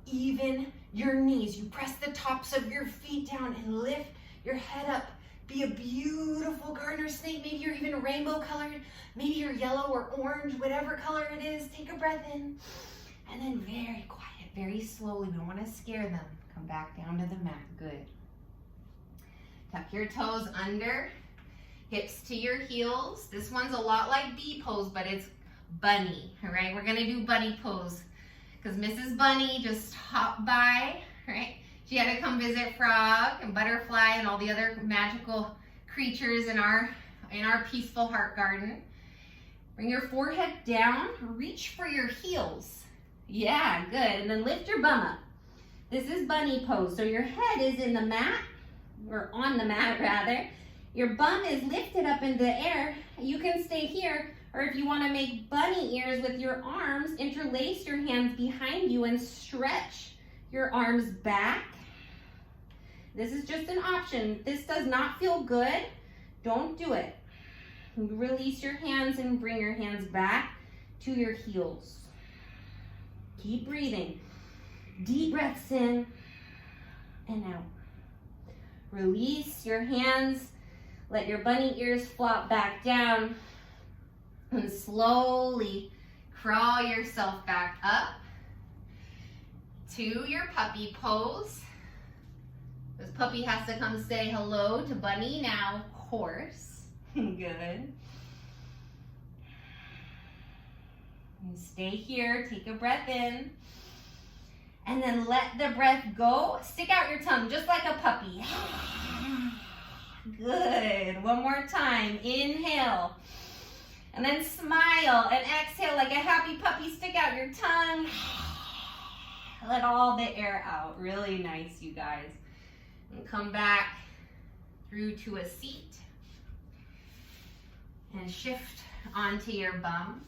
even your knees. You press the tops of your feet down and lift your head up. Be a beautiful gardener snake. Maybe you're even rainbow colored. Maybe you're yellow or orange, whatever color it is. Take a breath in. And then very quiet, very slowly. We don't want to scare them. Come back down to the mat. Good. Tuck your toes under. Hips to your heels. This one's a lot like bee pose, but it's bunny. All right, we're going to do bunny pose because Mrs. Bunny just hopped by, right? She had to come visit Frog and Butterfly and all the other magical creatures in our peaceful heart garden. Bring your forehead down, reach for your heels. Yeah, good. And then lift your bum up. This is bunny pose. So your head is in the mat, or on the mat rather. Your bum is lifted up in the air. You can stay here, or if you want to make bunny ears with your arms, interlace your hands behind you and stretch your arms back. This is just an option. This does not feel good. Don't do it. Release your hands and bring your hands back to your heels. Keep breathing. Deep breaths in and out. Release your hands. Let your bunny ears flop back down. And slowly crawl yourself back up to your puppy pose. This puppy has to come say hello to Bunny now, of course. Good. And stay here, take a breath in. And then let the breath go. Stick out your tongue just like a puppy. Good. One more time. Inhale. And then smile and exhale like a happy puppy. Stick out your tongue. Let all the air out. Really nice, you guys. And come back through to a seat. And shift onto your bum.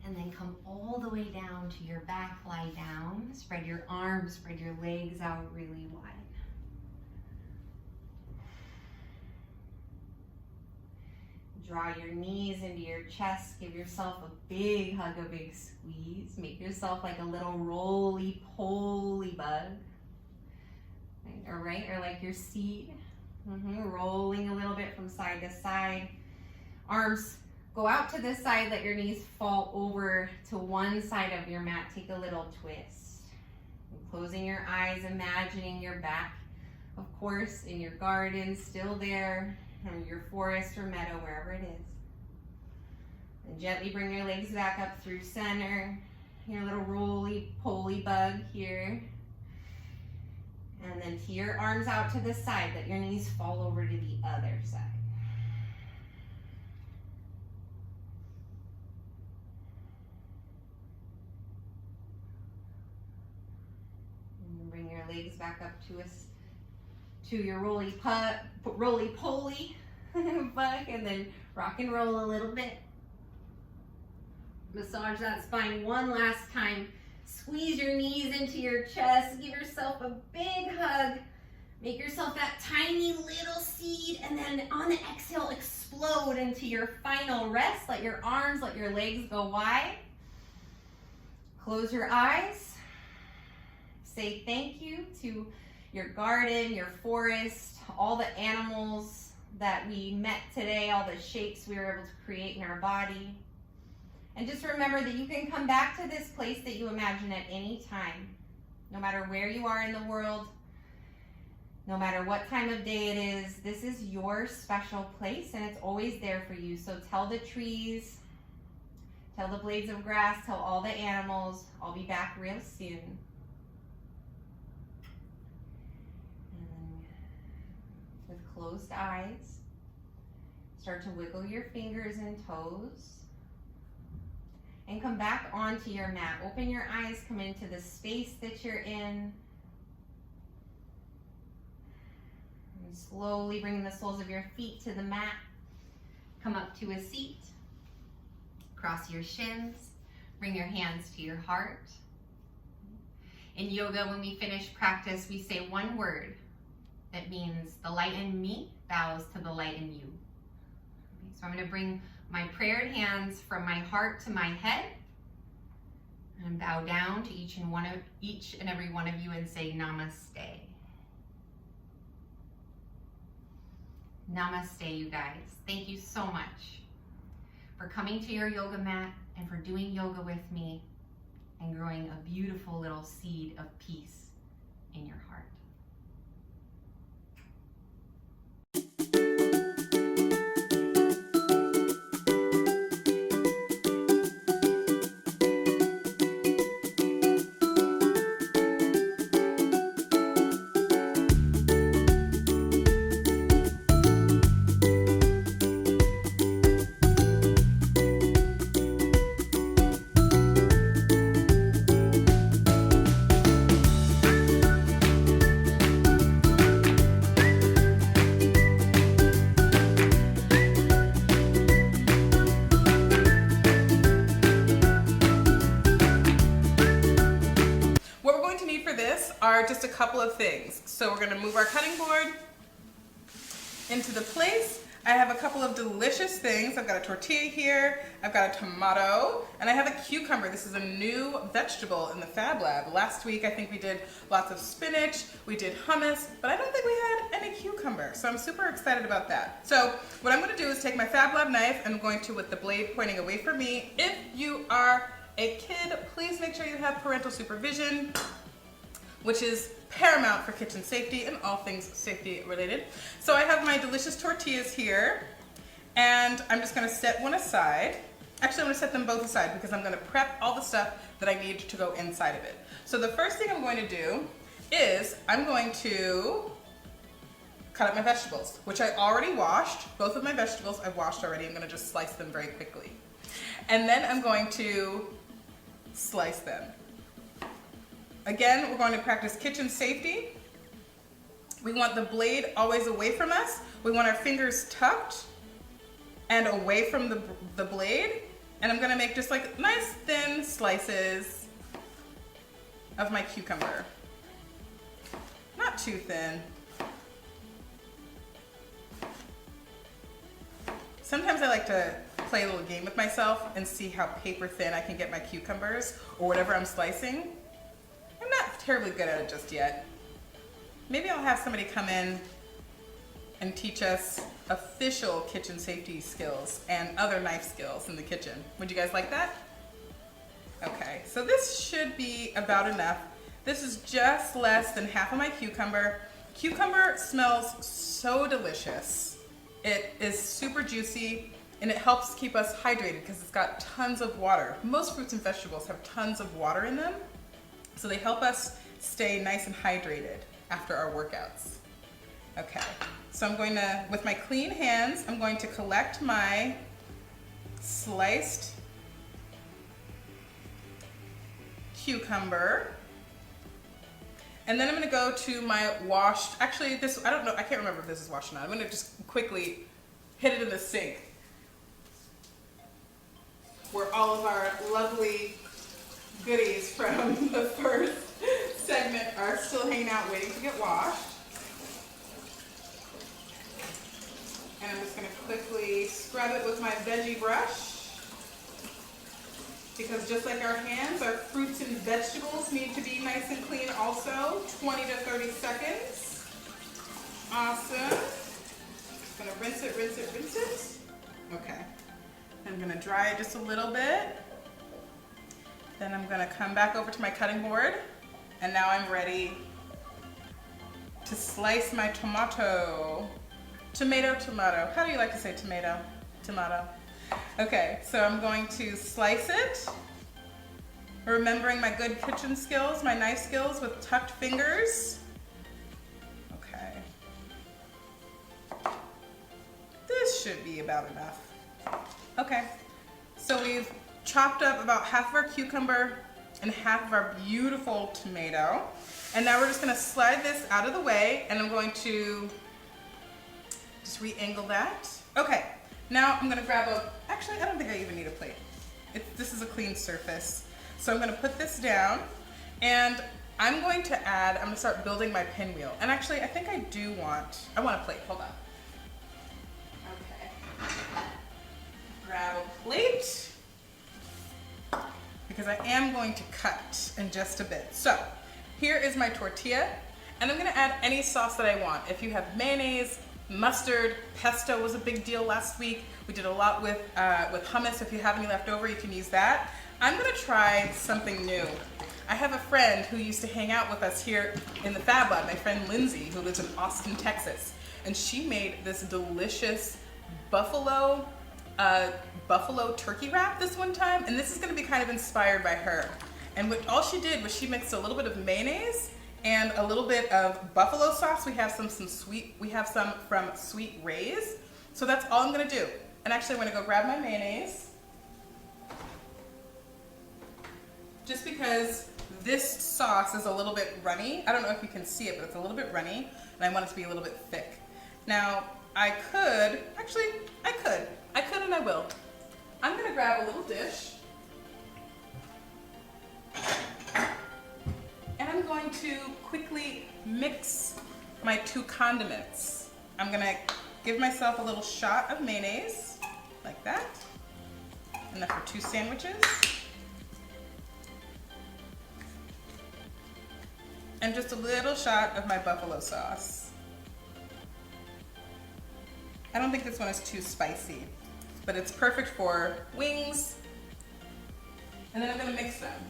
And then come all the way down to your back, lie down. Spread your arms, spread your legs out really wide. Draw your knees into your chest. Give yourself a big hug, a big squeeze. Make yourself like a little roly-poly bug. Right? Or like your seed. Rolling a little bit from side to side. Arms go out to this side. Let your knees fall over to one side of your mat. Take a little twist. And closing your eyes, imagining you're back, of course, in your garden, still there, or your forest or meadow, wherever it is. And gently bring your legs back up through center. Your little roly-poly bug here. And then to your arms out to the side. Let your knees fall over to the other side. And bring your legs back up to your roly-poly bug, and then rock and roll a little bit. Massage that spine one last time. Squeeze your knees into your chest. Give yourself a big hug. Make yourself that tiny little seed, and then on the exhale, explode into your final rest. Let your arms, let your legs go wide. Close your eyes. Say thank you to your garden, your forest, all the animals that we met today, all the shapes we were able to create in our body. And just remember that you can come back to this place that you imagine at any time, no matter where you are in the world, No matter what time of day it is, this is your special place and it's always there for you. So tell the trees, tell the blades of grass, tell all the animals, I'll be back real soon. And with closed eyes, start to wiggle your fingers and toes. And come back onto your mat. Open your eyes, come into the space that you're in. And slowly bring the soles of your feet to the mat. Come up to a seat. Cross your shins. Bring your hands to your heart. In yoga, when we finish practice, we say one word that means the light in me bows to the light in you. Okay, so I'm going to bring my prayered hands from my heart to my head and bow down to each and every one of you and say namaste. Namaste, you guys. Thank you so much for coming to your yoga mat and for doing yoga with me and growing a beautiful little seed of peace in your heart. Are just a couple of things. So we're going to move our cutting board into the place. I have a couple of delicious things. I've got a tortilla here, I've got a tomato, and I have a cucumber. This is a new vegetable in the Fab Lab. Last week I think we did lots of spinach, we did hummus, but I don't think we had any cucumber. So I'm super excited about that. So what I'm going to do is take my Fab Lab knife, and I'm going to, with the blade pointing away from me. If you are a kid, please make sure you have parental supervision, which is paramount for kitchen safety and all things safety related. So I have my delicious tortillas here, and I'm just gonna set one aside. Actually, I'm gonna set them both aside because I'm gonna prep all the stuff that I need to go inside of it. So the first thing I'm going to do is I'm going to cut up my vegetables, which I already washed. Both of my vegetables I've washed already. I'm gonna just slice them very quickly. And then I'm going to slice them. Again, we're going to practice kitchen safety. We want the blade always away from us. We want our fingers tucked and away from the blade. And I'm going to make just like nice thin slices of my cucumber. Not too thin. Sometimes I like to play a little game with myself and see how paper thin I can get my cucumbers or whatever I'm slicing. I'm not terribly good at it just yet. Maybe I'll have somebody come in and teach us official kitchen safety skills and other knife skills in the kitchen. Would you guys like that? Okay, so this should be about enough. This is just less than half of my cucumber. Cucumber smells so delicious. It is super juicy and it helps keep us hydrated because it's got tons of water. Most fruits and vegetables have tons of water in them. So they help us stay nice and hydrated after our workouts. Okay, so I'm going to, with my clean hands, I'm going to collect my sliced cucumber. And then I'm going to go to my washed, actually this, I don't know, I can't remember if this is washed or not. I'm going to just quickly hit it in the sink where all of our lovely goodies from the first segment are still hanging out waiting to get washed. And I'm just going to quickly scrub it with my veggie brush because just like our hands, our fruits and vegetables need to be nice and clean also. 20 to 30 seconds. Awesome. Just going to rinse it, rinse it, rinse it. Okay. I'm going to dry it just a little bit. Then I'm going to come back over to my cutting board, and now I'm ready to slice my tomato. Tomato. How do you like to say tomato? Tomato. Okay, so I'm going to slice it. Remembering my good kitchen skills, my knife skills with tucked fingers. Okay. This should be about enough. Okay, so we've chopped up about half of our cucumber and half of our beautiful tomato. And now we're just gonna slide this out of the way, and I'm going to just re-angle that. Okay, now I'm gonna grab actually I don't think I even need a plate. This is a clean surface. So I'm gonna put this down, and I'm going to start building my pinwheel. And actually, I think I want a plate, hold on. Okay, grab a plate, because I am going to cut in just a bit. So here is my tortilla, and I'm gonna add any sauce that I want. If you have mayonnaise, mustard, pesto was a big deal last week. We did a lot with hummus. If you have any left over, you can use that. I'm gonna try something new. I have a friend who used to hang out with us here in the Fab Lab, my friend Lindsay, who lives in Austin, Texas. And she made this delicious buffalo turkey wrap this one time. And this is gonna be kind of inspired by her. And all she did was she mixed a little bit of mayonnaise and a little bit of buffalo sauce. We have some from Sweet Ray's. So that's all I'm gonna do. And actually I'm gonna go grab my mayonnaise. Just because this sauce is a little bit runny. I don't know if you can see it, but it's a little bit runny, and I want it to be a little bit thick. Now, I could and I will. I'm gonna grab a little dish, and I'm going to quickly mix my two condiments. I'm gonna give myself a little shot of mayonnaise, like that, and then for 2 sandwiches. And just a little shot of my buffalo sauce. I don't think this one is too spicy, but it's perfect for wings. And then I'm gonna mix them.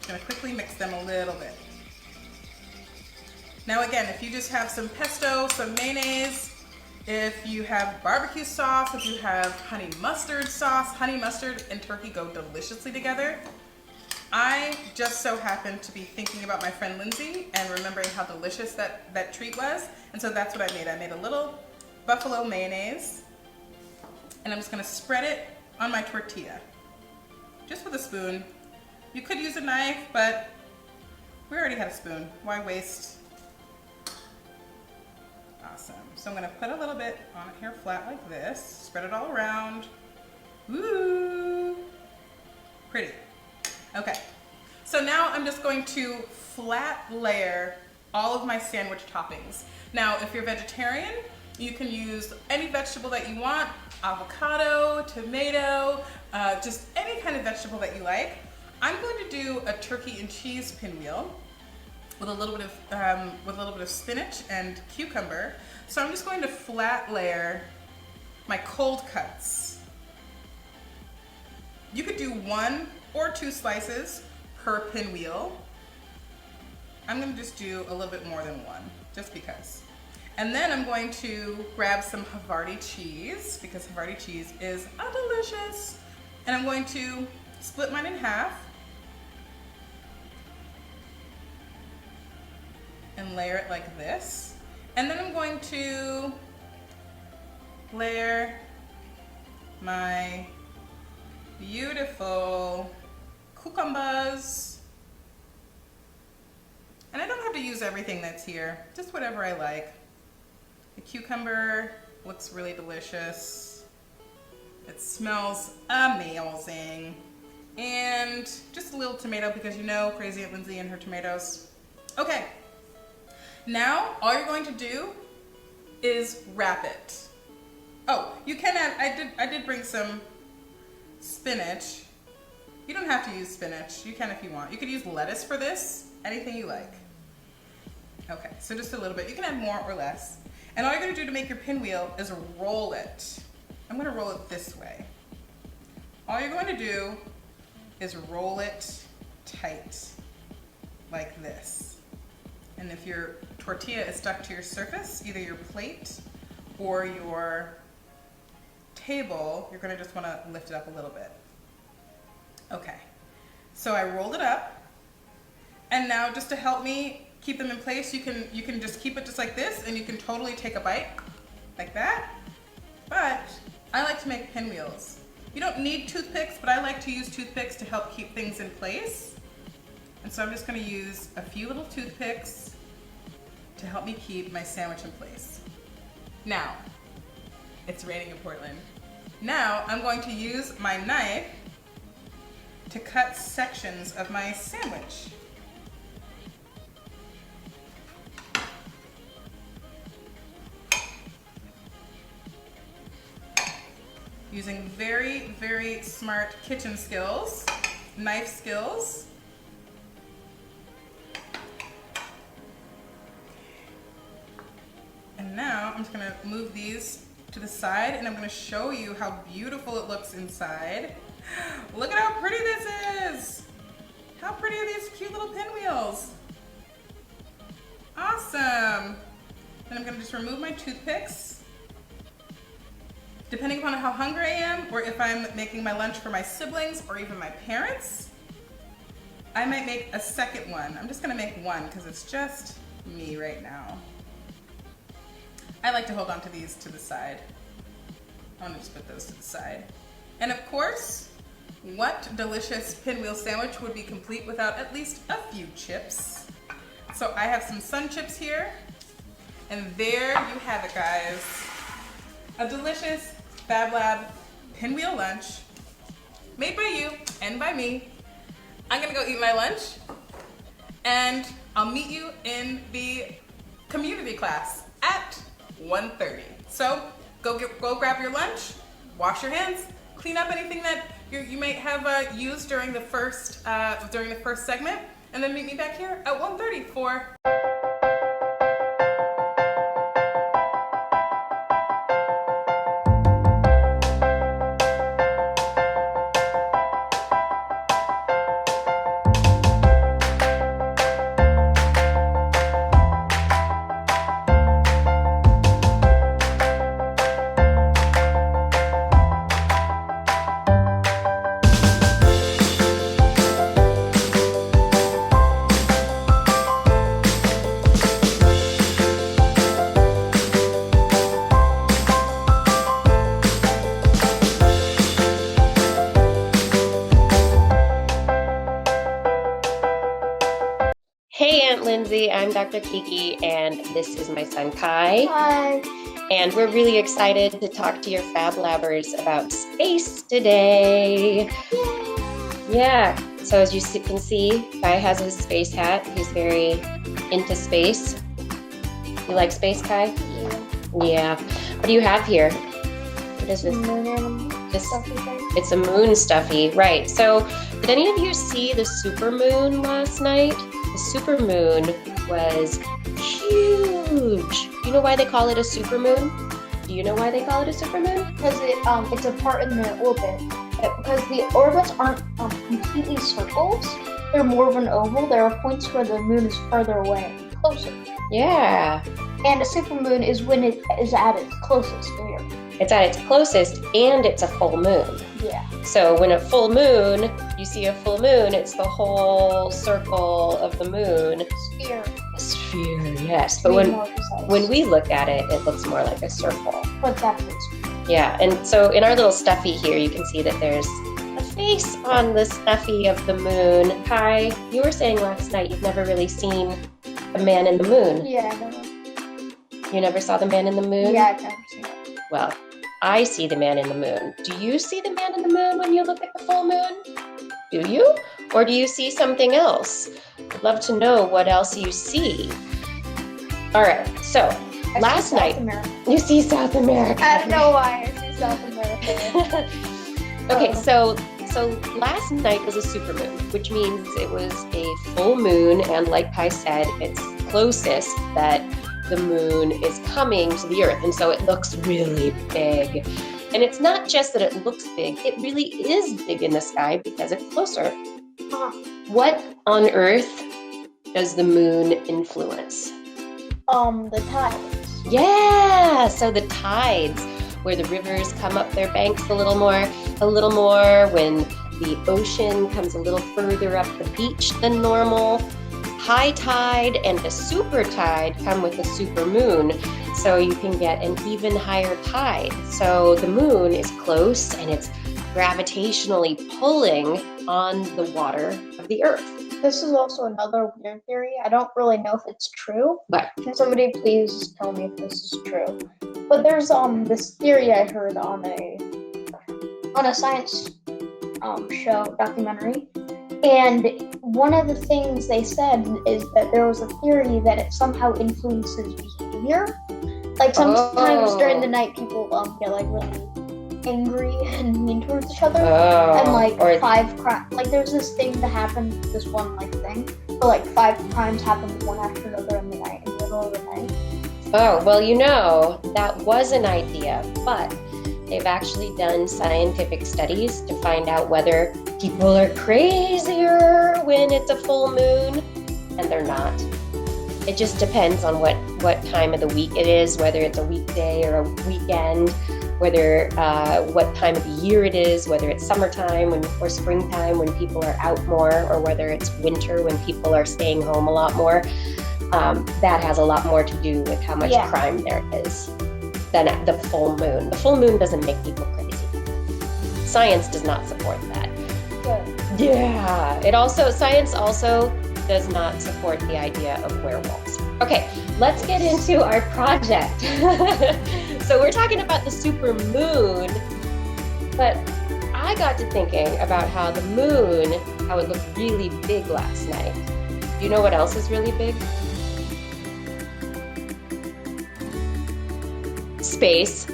I'm gonna quickly mix them a little bit. Now again, if you just have some pesto, some mayonnaise, if you have barbecue sauce, if you have honey mustard sauce, honey mustard and turkey go deliciously together. I just so happened to be thinking about my friend Lindsay and remembering how delicious that treat was. And so that's what I made. I made a little buffalo mayonnaise, and I'm just gonna spread it on my tortilla, just with a spoon. You could use a knife, but we already had a spoon. Why waste? Awesome. So I'm gonna put a little bit on it here flat like this, spread it all around. Woo! Pretty. Okay. So now I'm just going to flat layer all of my sandwich toppings. Now, if you're vegetarian, you can use any vegetable that you want, avocado, tomato, just any kind of vegetable that you like. I'm going to do a turkey and cheese pinwheel with a little bit of spinach and cucumber. So I'm just going to flat layer my cold cuts. You could do 1 or 2 slices per pinwheel. I'm gonna just do a little bit more than 1, just because. And then I'm going to grab some Havarti cheese, because Havarti cheese is delicious. And I'm going to split mine in half and layer it like this. And then I'm going to layer my beautiful cucumbers. And I don't have to use everything that's here, just whatever I like. The cucumber looks really delicious. It smells amazing. And just a little tomato, because you know Crazy Aunt Lindsay and her tomatoes. Okay. Now, all you're going to do is wrap it. Oh, you can add, I did bring some spinach. You don't have to use spinach. You can if you want. You could use lettuce for this, anything you like. Okay, so just a little bit. You can add more or less. And all you're gonna do to make your pinwheel is roll it. I'm gonna roll it this way. All you're going to do is roll it tight, like this. And if your tortilla is stuck to your surface, either your plate or your table, you're gonna just wanna lift it up a little bit. Okay, so I rolled it up, and now just to help me keep them in place, you can just keep it just like this, and you can totally take a bite, like that. But I like to make pinwheels. You don't need toothpicks, but I like to use toothpicks to help keep things in place. And so I'm just gonna use a few little toothpicks to help me keep my sandwich in place. Now, it's raining in Portland. Now I'm going to use my knife to cut sections of my sandwich. Using very, very smart kitchen skills, knife skills. And now I'm just gonna move these to the side, and I'm gonna show you how beautiful it looks inside. Look at how pretty this is. How pretty are these cute little pinwheels? Awesome. Then I'm gonna just remove my toothpicks. Depending upon how hungry I am, or if I'm making my lunch for my siblings or even my parents, I might make a second one. I'm just gonna make one because it's just me right now. I like to hold on to these to the side. I want to just put those to the side. And of course, what delicious pinwheel sandwich would be complete without at least a few chips? So I have some sun chips here, and there you have it, guys. A delicious Fab Lab pinwheel lunch made by you and by me. I'm gonna go eat my lunch, and I'll meet you in the community class at 1:30. So go grab your lunch, wash your hands, clean up anything that you might have used during the first segment, and then meet me back here at 1:30 for Hey Aunt Lindsay, I'm Dr. Kiki, and this is my son Kai. Hi. And we're really excited to talk to your Fab Labbers about space today. Yay. Yeah, so as you can see, Kai has his space hat. He's very into space. You like space, Kai? Yeah. Yeah. What do you have here? What is this? Moon animal stuffy thing. It's a moon stuffy, right. So did any of you see the supermoon last night? The supermoon was huge. Do you know why they call it a supermoon? Do you know why they call it a supermoon? Because it's a part in the orbit. Because the orbits aren't completely circles. They're more of an oval. There are points where the moon is further away, closer. Yeah. And a supermoon is when it is at its closest to the Earth. It's at its closest, and it's a full moon. Yeah. So when a full moon, you see a full moon, it's the whole circle of the moon. Sphere. A sphere, yes. But To be when more precise. when we look at it, it looks more like a circle. But that's its. Yeah, and so in our little stuffy here, you can see that there's a face on the stuffy of the moon. Kai, you were saying last night you've never really seen a man in the moon. Yeah, I know. You never saw the man in the moon? Yeah, I've never seen it. Well, I see the man in the moon. Do you see the man in the moon when you look at the full moon? Do you? Or do you see something else? I'd love to know what else you see. All right, so last night, you see South America. I don't know why I see South America. Okay, so last night was a supermoon, which means it was a full moon, and like Kai said, it's closest that the moon is coming to the Earth, and so it looks really big. And it's not just that it looks big, it really is big in the sky because it's closer. What on earth does the moon influence? The tides. Yeah, so the tides, where the rivers come up their banks a little more, when the ocean comes a little further up the beach than normal. High tide and the super tide come with a super moon, so you can get an even higher tide. So the moon is close and it's gravitationally pulling on the water of the earth. This is also another weird theory. I don't really know if it's true. What? Can somebody please tell me if this is true? But there's this theory I heard on a science show documentary, and one of the things they said is that there was a theory that it somehow influences behavior. Like sometimes during the night, people get like really angry and mean towards each other, and like like there's this thing that happened, this one like thing, but like 5 crimes happened one after another in the night, in the middle of the night. Oh, well, you know, that was an idea, but they've actually done scientific studies to find out whether people are crazier when it's a full moon, and they're not. It just depends on what time of the week it is, whether it's a weekday or a weekend, whether what time of the year it is, whether it's summertime or springtime when people are out more, or whether it's winter when people are staying home a lot more. That has a lot more to do with how much crime there is than at the full moon. The full moon doesn't make people crazy. Science does not support that. Good. Yeah. Science also does not support the idea of werewolves. Okay, let's get into our project. So we're talking about the super moon, but I got to thinking about how the moon, how it looked really big last night. Do you know what else is really big? Space.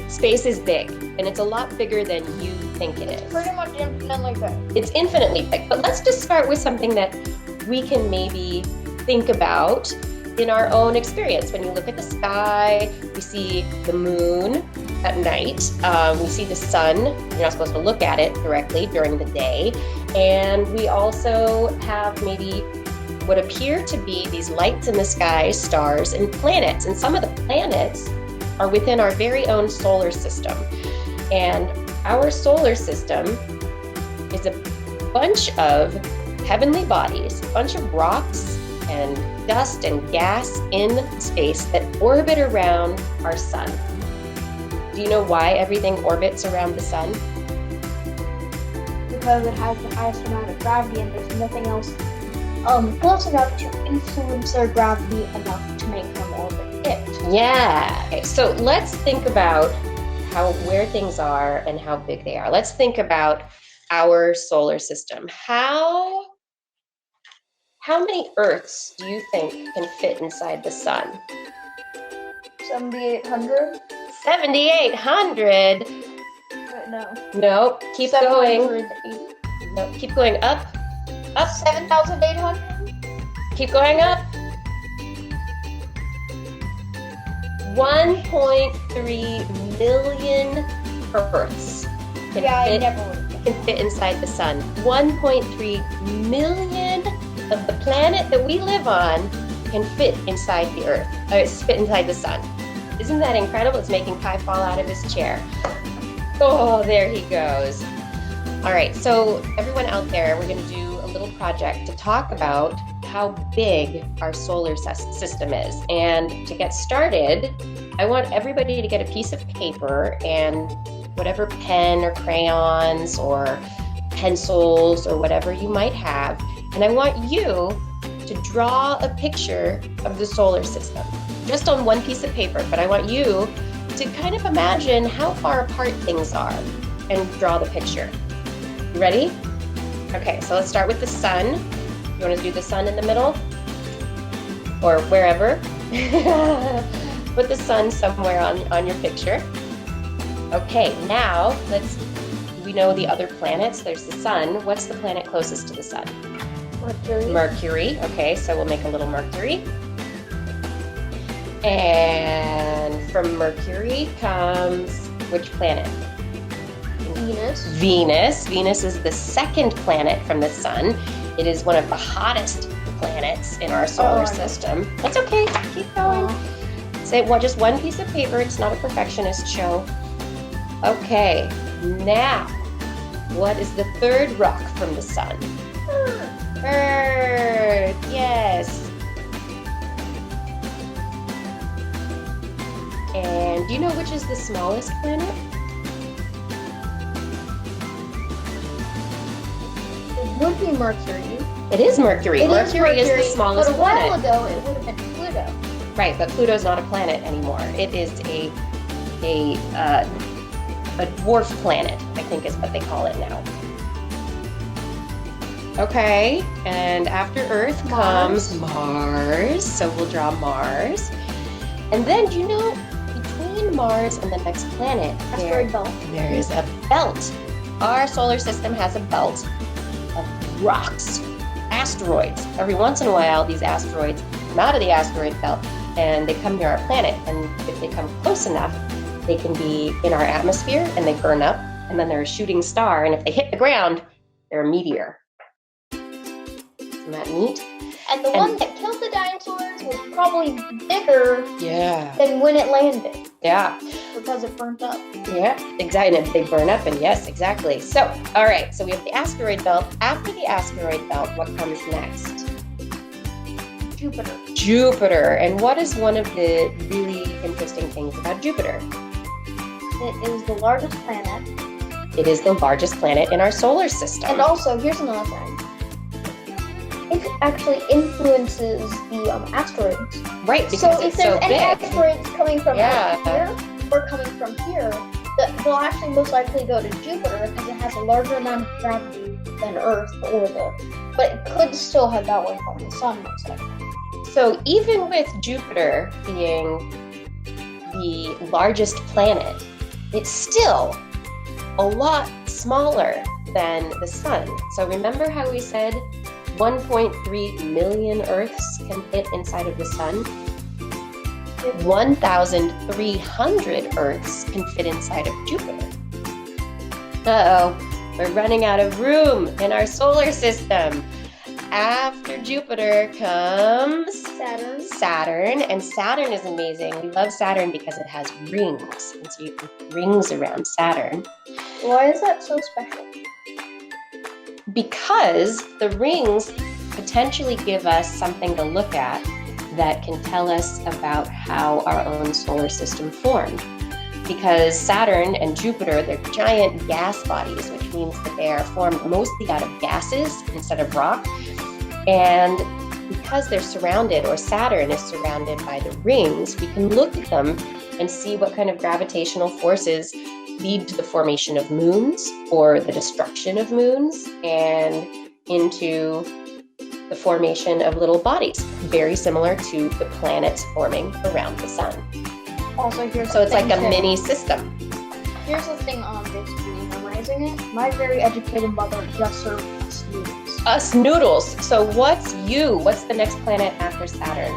Space is big, and it's a lot bigger than you think it is. Pretty much infinitely big. It's infinitely big, but let's just start with something that we can maybe think about in our own experience. When you look at the sky, we see the moon at night, we see the sun. You're not supposed to look at it directly during the day, and we also have maybe what appear to be these lights in the sky, stars and planets, and some of the planets are within our very own solar system. And our solar system is a bunch of heavenly bodies, a bunch of rocks and dust and gas in space that orbit around our sun. Do you know why everything orbits around the sun? Because it has the highest amount of gravity and there's nothing else close enough to influence their gravity enough to make them orbit it. Yeah. Okay, so let's think about where things are and how big they are. Let's think about our solar system. How many Earths do you think can fit inside the sun? 7,800? 7,800? Wait, no. Nope. Keep going. 780. Nope. Keep going up. Up. 7,800? Keep going up. 1.3 million Earths can fit inside the sun. 1.3 million of the planet that we live on can fit inside the Earth. Fit inside the sun. Isn't that incredible? It's making Kai fall out of his chair. Oh, there he goes. All right, so everyone out there, we're going to do a little project to talk about how big our solar system is. And to get started, I want everybody to get a piece of paper and whatever pen or crayons or pencils or whatever you might have. And I want you to draw a picture of the solar system, just on one piece of paper. But I want you to kind of imagine how far apart things are and draw the picture. You ready? Okay, so let's start with the sun. You want to do the sun in the middle? Or wherever? Put the sun somewhere on your picture. Okay, now we know the other planets. There's the sun. What's the planet closest to the sun? Mercury. Mercury. Okay, so we'll make a little Mercury. And from Mercury comes which planet? Venus. Venus is the second planet from the sun. It is one of the hottest planets in our solar system. That's okay. Keep going. Say just one piece of paper. It's not a perfectionist show. Okay. Now, what is the third rock from the sun? Earth. Yes. And do you know which is the smallest planet? It would be Mercury. It is Mercury. Mercury is the smallest but a while planet. ago, it would have been Pluto. Right, but Pluto's not a planet anymore. It is a dwarf planet, I think is what they call it now. Okay, and after Earth comes Mars. So we'll draw Mars. And then, do you know, between Mars and the next planet, Asteroid belt. there is a belt. Our solar system has a belt of rocks, asteroids. Every once in a while, these asteroids come out of the asteroid belt and they come near our planet. And if they come close enough, they can be in our atmosphere and they burn up. And then they're a shooting star. And if they hit the ground, they're a meteor. Isn't that neat? And the one that killed the dinosaurs was probably bigger than when it landed. Yeah. Because it burnt up. Yeah, exactly. And they burn up, and yes, exactly. So, all right, so we have the asteroid belt. After the asteroid belt, what comes next? Jupiter. Jupiter. And what is one of the really interesting things about Jupiter? It is the largest planet. It is the largest planet in our solar system. And also, here's another thing. It actually influences the asteroids. Right, because so it's if there's so any big. asteroids coming from Yeah. here or coming from here, they'll actually most likely go to Jupiter because it has a larger amount of gravity than Earth but it could still head that way from the sun most likely. So even with Jupiter being the largest planet, it's still a lot smaller than the sun. So remember how we said 1.3 million Earths can fit inside of the sun? 1,300 Earths can fit inside of Jupiter. Uh-oh, we're running out of room in our solar system. After Jupiter comes Saturn, and Saturn is amazing. We love Saturn because it has rings, and so you can put rings around Saturn. Why is that so special? Because the rings potentially give us something to look at that can tell us about how our own solar system formed. Because Saturn and Jupiter, they're giant gas bodies, which means that they are formed mostly out of gases instead of rock. And because they're surrounded, or Saturn is surrounded by the rings, we can look at them and see what kind of gravitational forces lead to the formation of moons or the destruction of moons and into the formation of little bodies, very similar to the planets forming around the sun. Also, So it's like a mini system. Here's the thing on basically memorizing it. My very educated mother just served us noodles. Us noodles. So what's you? What's the next planet after Saturn?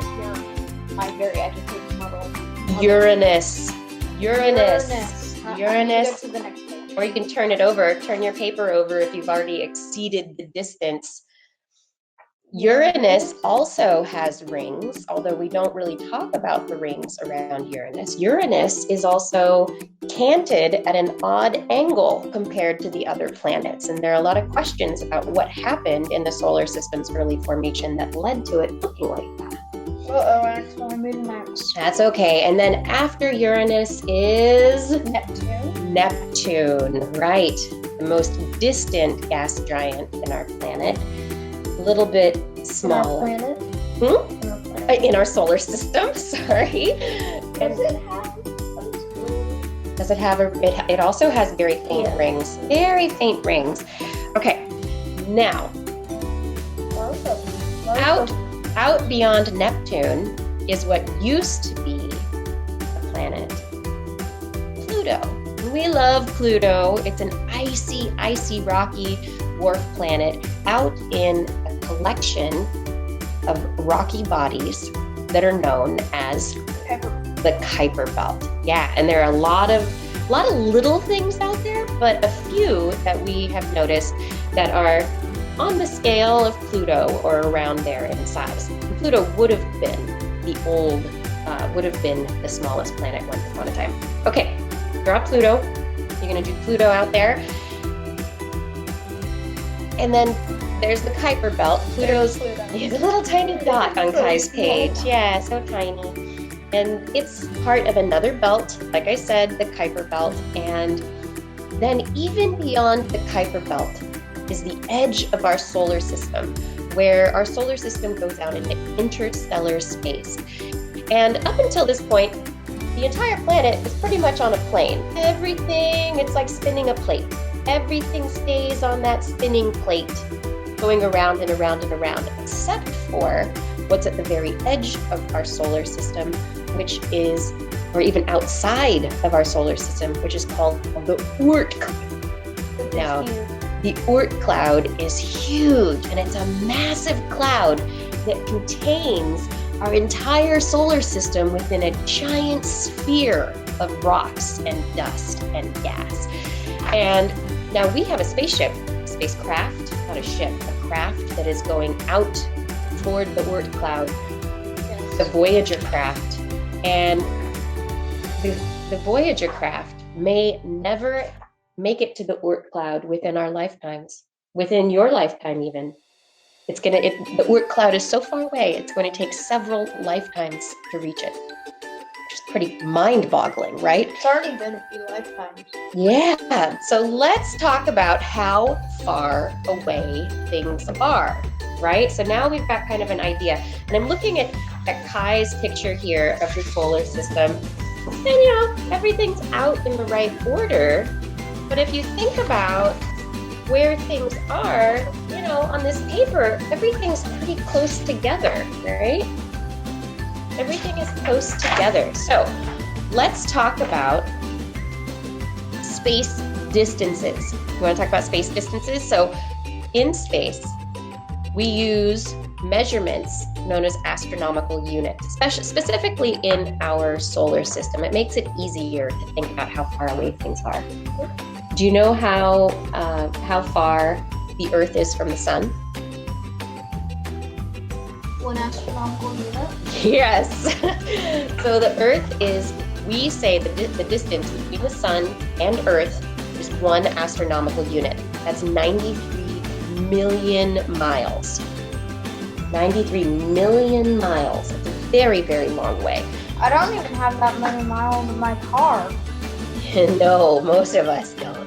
My very educated mother. Uranus. Uranus. Uranus. Go to the next page. Or you can turn it over, turn your paper over if you've already exceeded the distance. Uranus also has rings, although we don't really talk about the rings around Uranus. Uranus is also canted at an odd angle compared to the other planets, and there are a lot of questions about what happened in the solar system's early formation that led to it looking like that. Uh-oh, I accidentally made a mouse. That's okay. And then after Uranus is Neptune, right? The most distant gas giant in our planet. A little bit smaller. In our planet? In our solar system, sorry. Does it have? It also has very faint rings. Very faint rings. Okay, now, out beyond Neptune is what used to be a planet, Pluto. We love Pluto. It's an icy, rocky dwarf planet out in a collection of rocky bodies that are known as the Kuiper Belt. Yeah, and there are a lot of A lot of little things out there, but a few that we have noticed that are on the scale of Pluto or around there in size. Pluto would have been the smallest planet once upon a time. Okay, draw Pluto. You're gonna do Pluto out there. And then there's the Kuiper Belt. Pluto's a little tiny dot on Kai's page. Yeah, so tiny. And it's part of another belt, like I said, the Kuiper Belt. And then even beyond the Kuiper Belt is the edge of our solar system, where our solar system goes out into interstellar space. And up until this point, the entire planet is pretty much on a plane. Everything, it's like spinning a plate. Everything stays on that spinning plate, going around and around and around, except for what's at the very edge of our solar system, which is, or even outside of our solar system, which is called the Oort cloud. Now, the Oort cloud is huge, and it's a massive cloud that contains our entire solar system within a giant sphere of rocks and dust and gas. And now we have a spacecraft, not a ship, a craft that is going out toward the Oort cloud, the Voyager craft. And the Voyager craft may never make it to the Oort cloud within our lifetimes, within your lifetime even. The Oort cloud is so far away, it's going to take several lifetimes to reach it. Which is pretty mind-boggling, right? It's already been a few lifetimes. Yeah, so let's talk about how far away things are, right? So now we've got kind of an idea. And I'm looking at Kai's picture here of the solar system. And everything's out in the right order. But if you think about where things are, on this paper, everything's pretty close together, right? Everything is close together. So let's talk about space distances. You want to talk about space distances? So in space, we use measurements known as astronomical units, specifically in our solar system. It makes it easier to think about how far away things are. Do you know how far the Earth is from the sun? One astronomical unit? Yes. So the Earth is, we say the distance between the sun and Earth is 1 astronomical unit. That's 93 million miles. 93 million miles. It's a very, very long way. I don't even have that many miles in my car. No, most of us don't.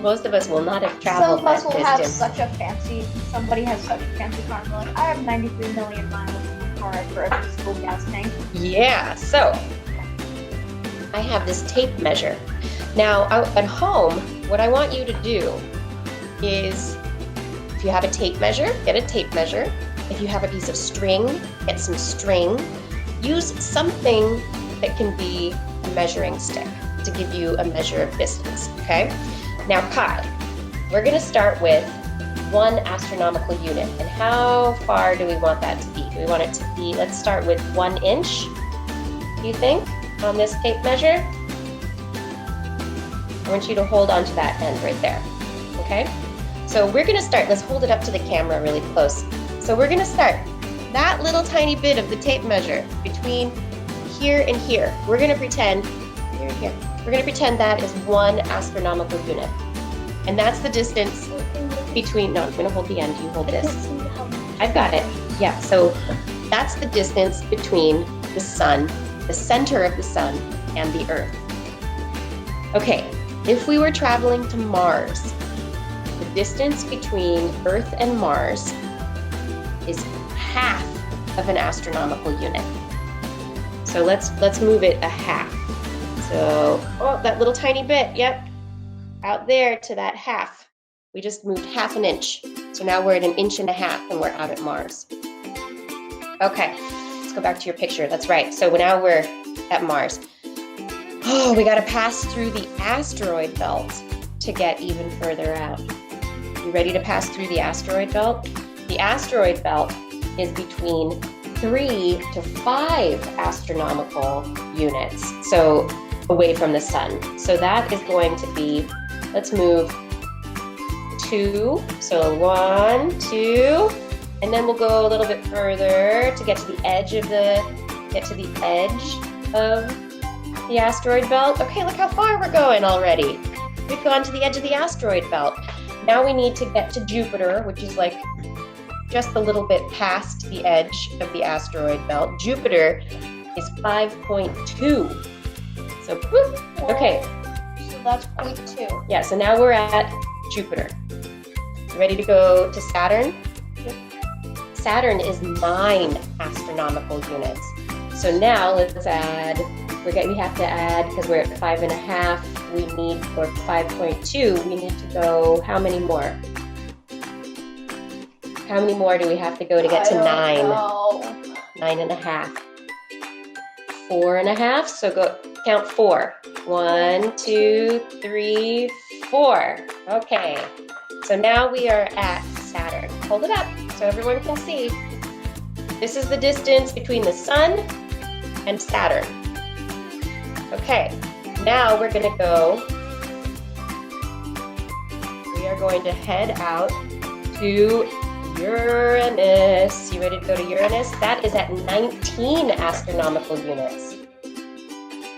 Most of us will not have traveled that distance. Somebody has such a fancy car. And like, I have 93 million miles in my car for a physical gas tank. Yeah, so I have this tape measure. Now, at home, what I want you to do is, if you have a tape measure, get a tape measure. If you have a piece of string, get some string. Use something that can be a measuring stick to give you a measure of distance, okay? Now, Kai, we're gonna start with 1 astronomical unit. And how far do we want that to be? Do we want it to be, let's start with 1 inch, do you think, on this tape measure? I want you to hold on to that end right there, okay? So we're gonna start, let's hold it up to the camera really close. So we're gonna start that little tiny bit of the tape measure between here and here. We're gonna pretend, here and here. We're gonna pretend that is 1 astronomical unit. And that's the distance between, no, I'm gonna hold the end, you hold this. I've got it, yeah. So that's the distance between the sun, the center of the sun, and the Earth. Okay, if we were traveling to Mars, the distance between Earth and Mars is half of an astronomical unit. So let's move it a half. So, that little tiny bit, yep, out there to that half. We just moved 1/2 inch. So now we're at 1.5 inches and we're out at Mars. Okay, let's go back to your picture. That's right. So now we're at Mars. Oh, we gotta pass through the asteroid belt to get even further out. You ready to pass through the asteroid belt? The asteroid belt is between 3 to 5 astronomical units. So away from the sun. So that is going to be, let's move 2. So 1, 2, and then we'll go a little bit further to get to the edge of the asteroid belt. Okay, look how far we're going already. We've gone to the edge of the asteroid belt. Now we need to get to Jupiter, which is like just a little bit past the edge of the asteroid belt. Jupiter is 5.2. So, whoop, okay. So that's 0.2. Yeah, so now we're at Jupiter. Ready to go to Saturn? Yep. Saturn is 9 astronomical units. So now let's add, we have to add, because we're at 5.5, or 5.2, we need to go, how many more? How many more do we have to go to get to 9? 9.5. 4.5, so go count 4. 1, 2, 3, 4. Okay, so now we are at Saturn. Hold it up so everyone can see. This is the distance between the sun and Saturn. Okay, now we're gonna go, we are going to head out to Uranus. You ready to go to Uranus? That is at 19 astronomical units.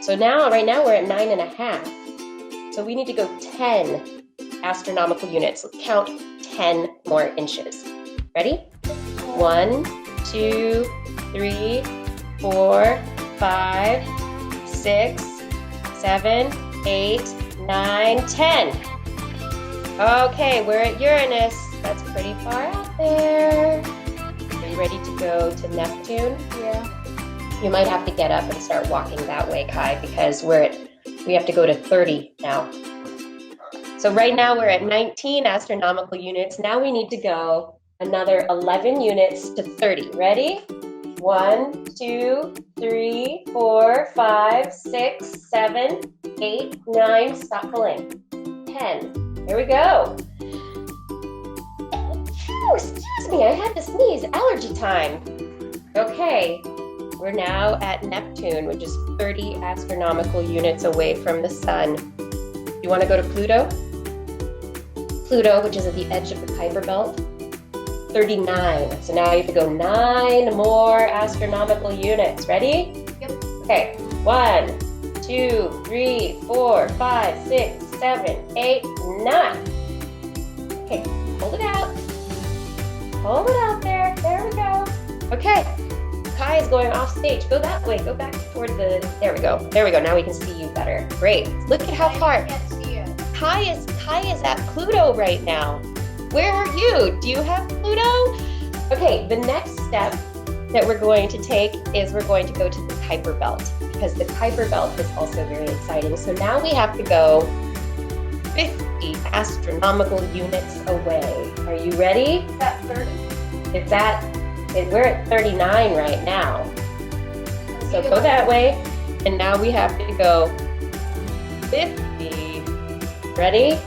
So now, right now we're at 9.5. So we need to go 10 astronomical units. Let's count 10 more inches. Ready? 1, 2, 3, 4, 5, 6, 7, 8, 9, 10. Okay, we're at Uranus. That's pretty far out there. Are you ready to go to Neptune? Yeah. You might have to get up and start walking that way, Kai, because we have to go to 30 now. So right now we're at 19 astronomical units. Now we need to go another 11 units to 30. Ready? 1, 2, 3, 4, 5, 6, 7, 8, 9. Stop pulling. 10. There we go. Oh, excuse me, I had to sneeze. Allergy time. Okay, we're now at Neptune, which is 30 astronomical units away from the sun. You want to go to Pluto? Pluto, which is at the edge of the Kuiper Belt, 39. So now you have to go 9 more astronomical units. Ready? Yep. Okay, 1, 2, 3, 4, 5, 6, 7, 8, 9. Okay, hold it out. Hold it out there. There we go. Okay, Kai is going off stage. Go that way. Go back toward the, there we go. There we go. Now we can see you better. Great. Look at how far. I can't see it. Kai is at Pluto right now. Where are you? Do you have Pluto? Okay, the next step that we're going to take is we're going to go to the Kuiper Belt, because the Kuiper Belt is also very exciting. So now we have to go 50 astronomical units away. Are you ready? Is that 30? We're at 39 right now. So go that way, and now we have to go 50. Ready?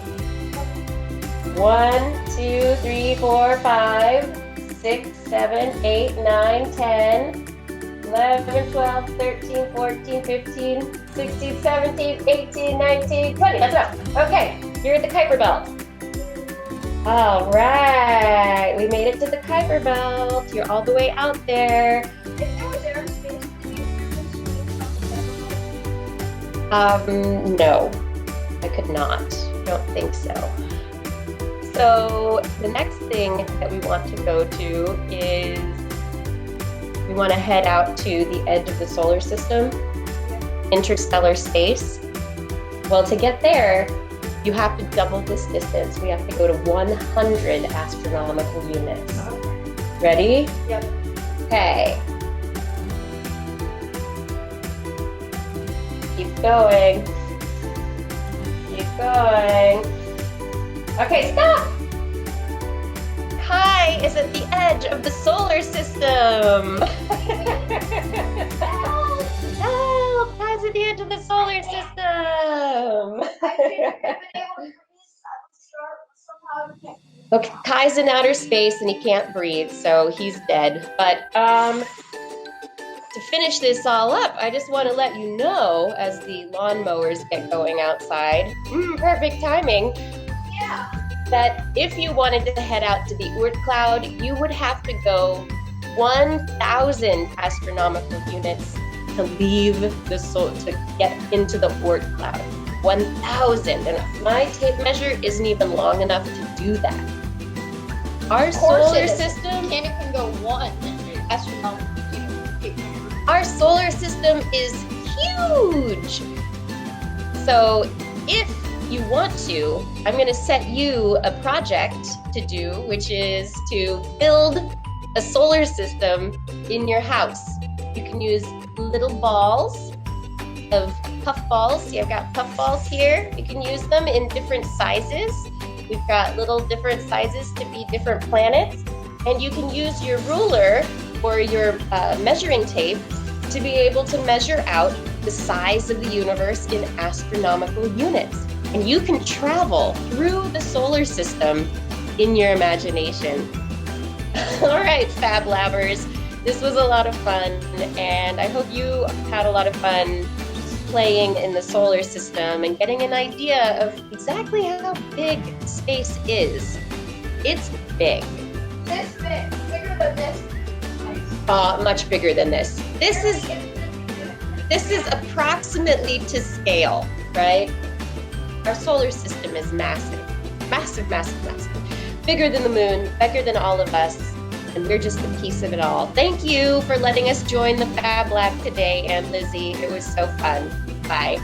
1, 2, 3, 4, 5, 6, 7, 8, 9, 10, 11, 12, 13, 14, 15, 16, 17, 18, 19, 20. Let's go. Okay, you're at the Kuiper Belt. All right, we made it to the Kuiper Belt. You're all the way out there. If there was aerospace, could you No, I could not. Don't think so. So the next thing that we want to go to is we want to head out to the edge of the solar system, interstellar space. Well, to get there, you have to double this distance. We have to go to 100 astronomical units. Ready? Yep. Okay. Keep going. Keep going. Okay, stop! Kai is at the edge of the solar system. Help! Kai's at the edge of the solar system. Okay, Kai's in outer space and he can't breathe, so he's dead. But to finish this all up, I just want to let you know as the lawnmowers get going outside, perfect timing, that if you wanted to head out to the Oort cloud, you would have to go 1,000 astronomical units to leave the soul to get into the Oort cloud. 1,000, and my tape measure isn't even long enough to do that. Our solar system can't even go one astronomical. Our solar system is huge. So if you want to, I'm going to set you a project to do, which is to build a solar system in your house. You can use little balls of puff balls. See, I've got puff balls here. You can use them in different sizes. We've got little different sizes to be different planets. And you can use your ruler or your measuring tape to be able to measure out the size of the universe in astronomical units. And you can travel through the solar system in your imagination. All right, Fab Labbers, this was a lot of fun, and I hope you had a lot of fun playing in the solar system and getting an idea of exactly how big space is. It's big. This big, bigger than this. Much bigger than this. This is approximately to scale, right? Our solar system is massive. Massive, massive, massive. Bigger than the moon, bigger than all of us, and we're just a piece of it all. Thank you for letting us join the Fab Lab today, and Lizzie. It was so fun. Bye.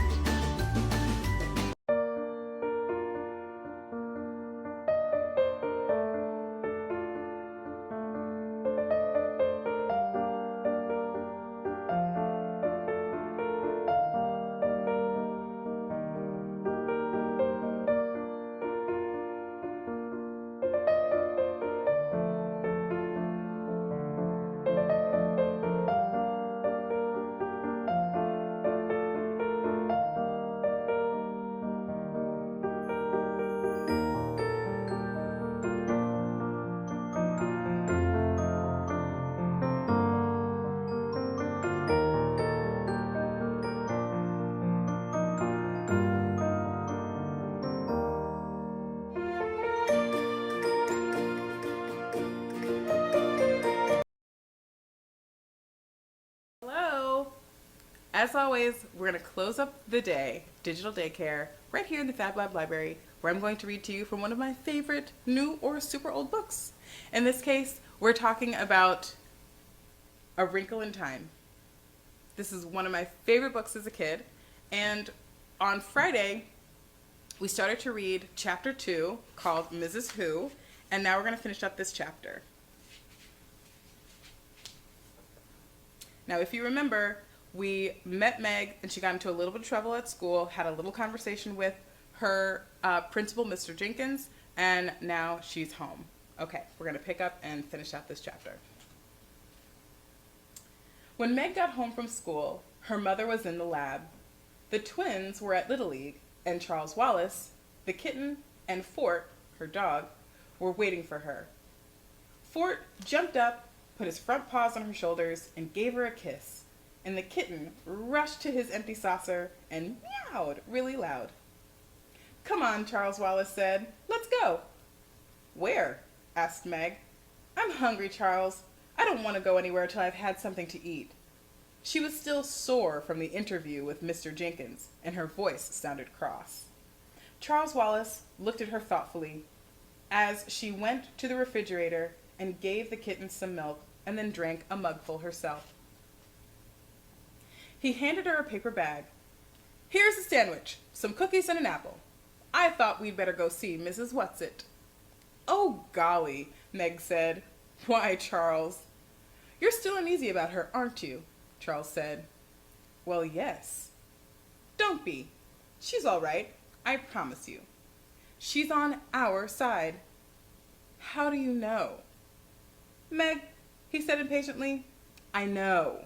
Hello. As always, we're going to close up the day, Digital Daycare, right here in the Fab Lab Library, where I'm going to read to you from one of my favorite new or super old books. In this case, we're talking about A Wrinkle in Time. This is one of my favorite books as a kid, and on Friday, we started to read chapter 2 called Mrs. Who, and now we're going to finish up this chapter. Now, if you remember, we met Meg and she got into a little bit of trouble at school, had a little conversation with her principal, Mr. Jenkins, and now she's home. Okay, we're going to pick up and finish out this chapter. When Meg got home from school, her mother was in the lab. The twins were at Little League, and Charles Wallace, the kitten, and Fort, her dog, were waiting for her. Fort jumped up, put his front paws on her shoulders, and gave her a kiss, and the kitten rushed to his empty saucer and meowed really loud. "Come on," Charles Wallace said. "Let's go." "Where?" asked Meg. "I'm hungry, Charles. I don't want to go anywhere till I've had something to eat." She was still sore from the interview with Mr. Jenkins, and her voice sounded cross. Charles Wallace looked at her thoughtfully as she went to the refrigerator and gave the kitten some milk and then drank a mugful herself. He handed her a paper bag. "Here's a sandwich, some cookies and an apple. I thought we'd better go see Mrs. Whatsit." "Oh, golly," Meg said. "Why, Charles?" "You're still uneasy about her, aren't you?" Charles said. "Well, yes." "Don't be. She's all right, I promise you. She's on our side." "How do you know?" "Meg," he said impatiently, "I know."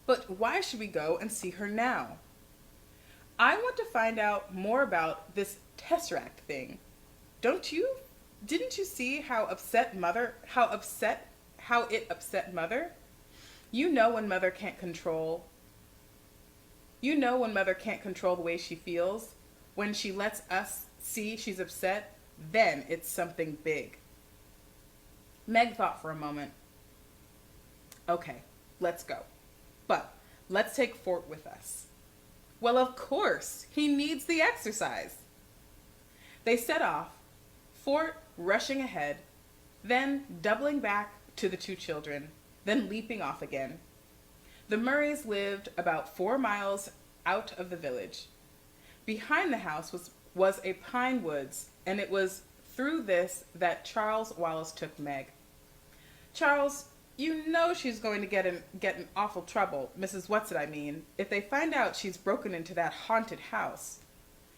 "But why should we go and see her now?" "I want to find out more about this tesseract thing. Didn't you see how it upset Mother? You know when mother can't control You know when mother can't control the way she feels, when she lets us see she's upset, then it's something big. Meg thought for a moment. Okay, let's go. But let's take Fort with us. Well, of course, he needs the exercise. They set off, Fort rushing ahead, then doubling back to the two children, then leaping off again. The Murrays lived about 4 miles out of the village. Behind the house was a pine woods, and it was through this that Charles Wallace took Meg. Charles, you know she's going to get in awful trouble, Mrs. What's-it I mean, if they find out she's broken into that haunted house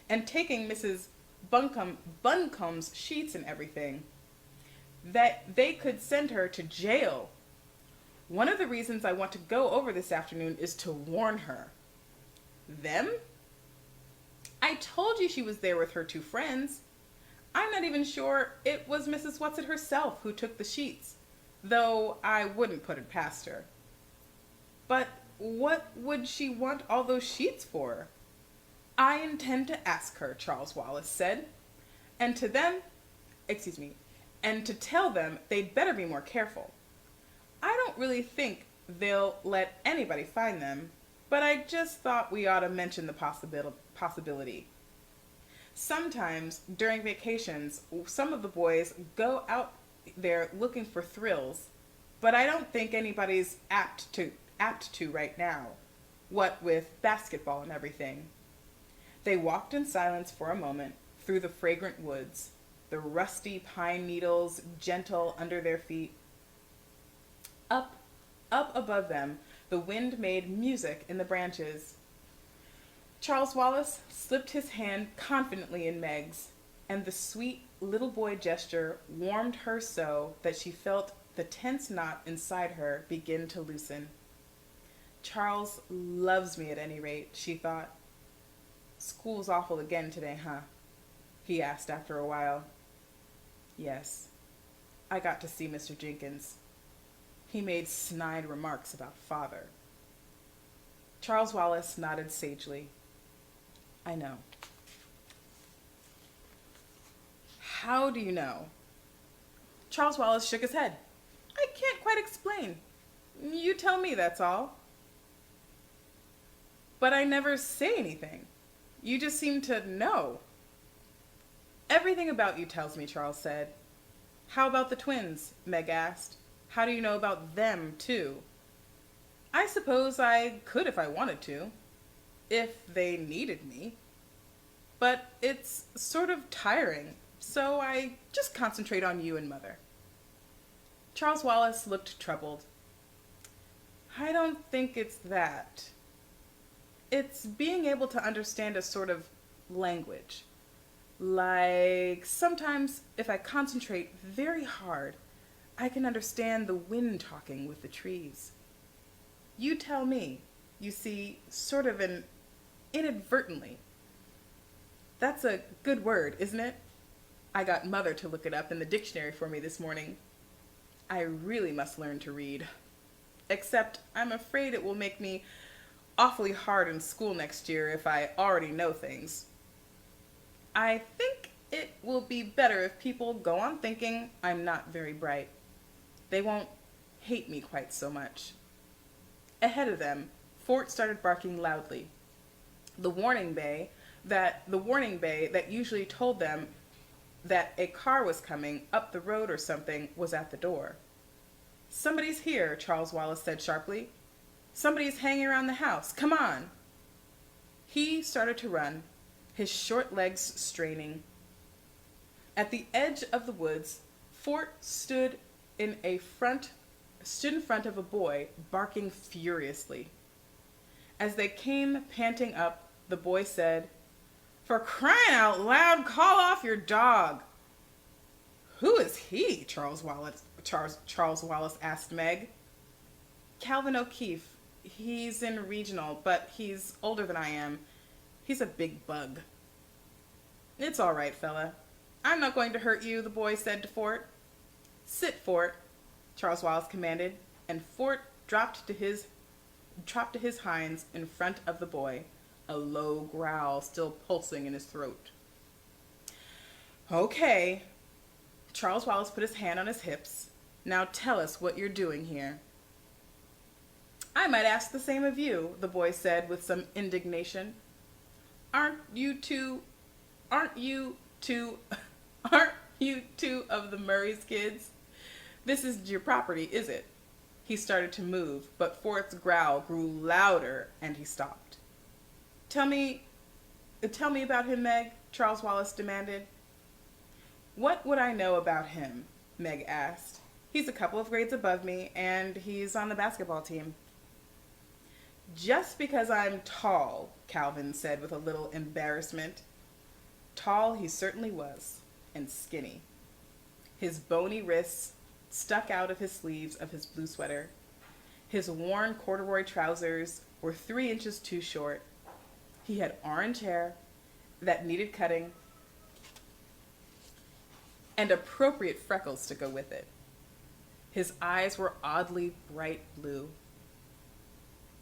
and taking Mrs. Buncombe's sheets and everything. That they could send her to jail. One of the reasons I want to go over this afternoon is to warn her. Them? I told you she was there with her 2 friends. I'm not even sure it was Mrs. What's-it herself who took the sheets, though I wouldn't put it past her. But what would she want all those sheets for? I intend to ask her, Charles Wallace said, and to tell them they'd better be more careful. I don't really think they'll let anybody find them, but I just thought we ought to mention the possibility. Sometimes, during vacations, some of the boys go out there looking for thrills, but I don't think anybody's apt to right now, what with basketball and everything. They walked in silence for a moment through the fragrant woods, the rusty pine needles gentle under their feet. Up above them, the wind made music in the branches. Charles Wallace slipped his hand confidently in Meg's, and the sweet little boy gesture warmed her so that she felt the tense knot inside her begin to loosen. Charles loves me at any rate, she thought. School's awful again today, huh? He asked after a while. Yes, I got to see Mr. Jenkins. He made snide remarks about father. Charles Wallace nodded sagely. I know. How do you know? Charles Wallace shook his head. I can't quite explain. You tell me, that's all. But I never say anything. You just seem to know. Everything about you tells me, Charles said. How about the twins? Meg asked. How do you know about them, too? I suppose I could if I wanted to, if they needed me. But it's sort of tiring, so I just concentrate on you and Mother. Charles Wallace looked troubled. I don't think it's that. It's being able to understand a sort of language. Like, sometimes if I concentrate very hard, I can understand the wind talking with the trees. You tell me, you see, sort of inadvertently. That's a good word, isn't it? I got Mother to look it up in the dictionary for me this morning. I really must learn to read. Except I'm afraid it will make me awfully hard in school next year if I already know things. I think it will be better if people go on thinking I'm not very bright. They won't hate me quite so much. Ahead of them, Fort started barking loudly. The warning bay that usually told them that a car was coming up the road or something was at the door. Somebody's here, Charles Wallace said sharply. Somebody's hanging around the house. Come on. He started to run, his short legs straining. At the edge of the woods, Fort stood in front of a boy, barking furiously. As they came panting up, the boy said, "For crying out loud, call off your dog." Who is he? Charles Wallace asked Meg. Calvin O'Keefe. He's in regional, but he's older than I am. He's a big bug. It's all right, fella. I'm not going to hurt you, the boy said to Fort. Sit, Fort, Charles Wallace commanded, and Fort dropped to his hinds in front of the boy, a low growl still pulsing in his throat. Okay. Charles Wallace put his hand on his hips. Now tell us what you're doing here. I might ask the same of you, the boy said with some indignation. Aren't you two of the Murray's kids? This isn't your property, is it? He started to move, but Fort's growl grew louder and he stopped. Tell me about him, Meg, Charles Wallace demanded. What would I know about him? Meg asked. He's a couple of grades above me, and he's on the basketball team. Just because I'm tall, Calvin said with a little embarrassment. Tall he certainly was, and skinny. His bony wrists stuck out of his sleeves of his blue sweater. His worn corduroy trousers were 3 inches too short. He had orange hair that needed cutting and appropriate freckles to go with it. His eyes were oddly bright blue.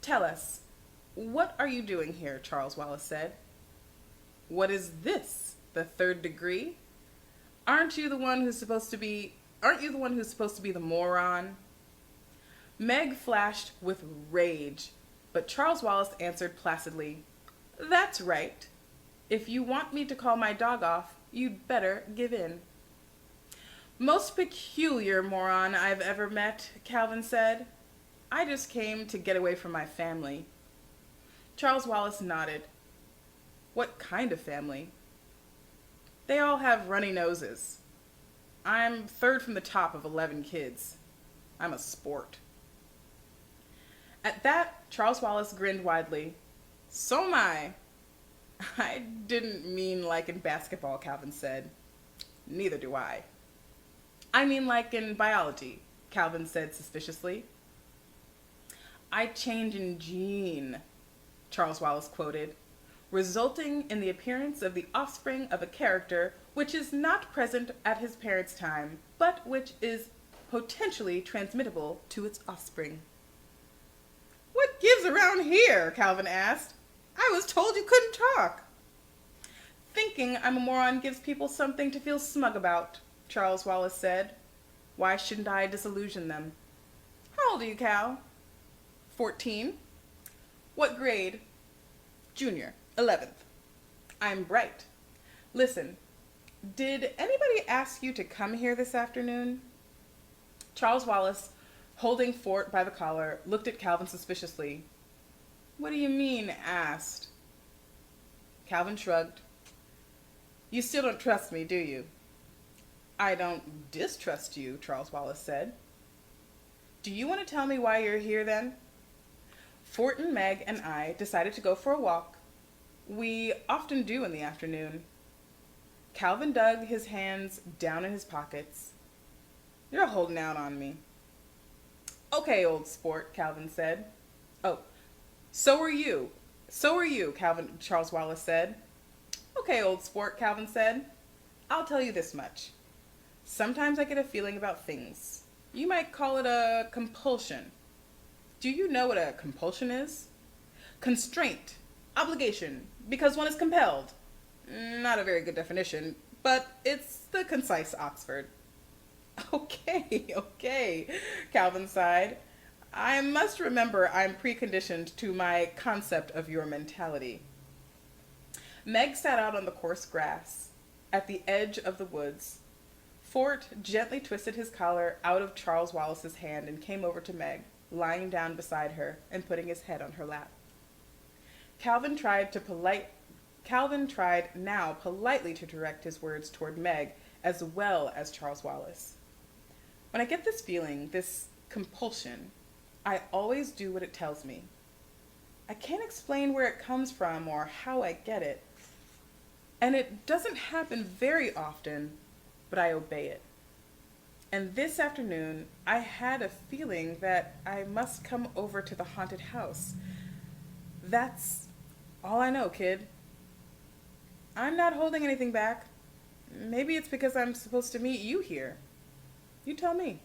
Tell us, what are you doing here? Charles Wallace said. What is this? The 3rd degree? Aren't you the one who's supposed to be the moron? Meg flashed with rage, but Charles Wallace answered placidly, That's right. If you want me to call my dog off, you'd better give in. Most peculiar moron I've ever met, Calvin said. I just came to get away from my family. Charles Wallace nodded. What kind of family? They all have runny noses. I'm 3rd from the top of 11 kids. I'm a sport. At that, Charles Wallace grinned widely. So am I. I didn't mean like in basketball, Calvin said. Neither do I. I mean like in biology, Calvin said suspiciously. I change in gene, Charles Wallace quoted, resulting in the appearance of the offspring of a character which is not present at his parents' time, but which is potentially transmittable to its offspring. What gives around here? Calvin asked. I was told you couldn't talk. Thinking I'm a moron gives people something to feel smug about, Charles Wallace said. Why shouldn't I disillusion them? How old are you, Cal? 14. What grade? Junior, 11th. I'm bright. Listen, did anybody ask you to come here this afternoon? Charles Wallace, holding Fort by the collar, looked at Calvin suspiciously. What do you mean, asked? Calvin shrugged. You still don't trust me, do you? I don't distrust you, Charles Wallace said. Do you want to tell me why you're here then? Fort and Meg and I decided to go for a walk. We often do in the afternoon. Calvin dug his hands down in his pockets. You're holding out on me. Okay, old sport, Calvin said. Oh, so are you. So are you, Charles Wallace said. Okay, old sport, Calvin said. I'll tell you this much. Sometimes I get a feeling about things. You might call it a compulsion. Do you know what a compulsion is? Constraint, obligation, because one is compelled. Not a very good definition, but it's the concise Oxford. Okay, Calvin sighed. I must remember I'm preconditioned to my concept of your mentality. Meg sat out on the coarse grass, at the edge of the woods. Fort gently twisted his collar out of Charles Wallace's hand and came over to Meg, lying down beside her and putting his head on her lap. Calvin tried now politely to direct his words toward Meg as well as Charles Wallace. When I get this feeling, this compulsion, I always do what it tells me. I can't explain where it comes from or how I get it. And it doesn't happen very often, but I obey it. And this afternoon, I had a feeling that I must come over to the haunted house. That's all I know, kid. I'm not holding anything back. Maybe it's because I'm supposed to meet you here. You tell me.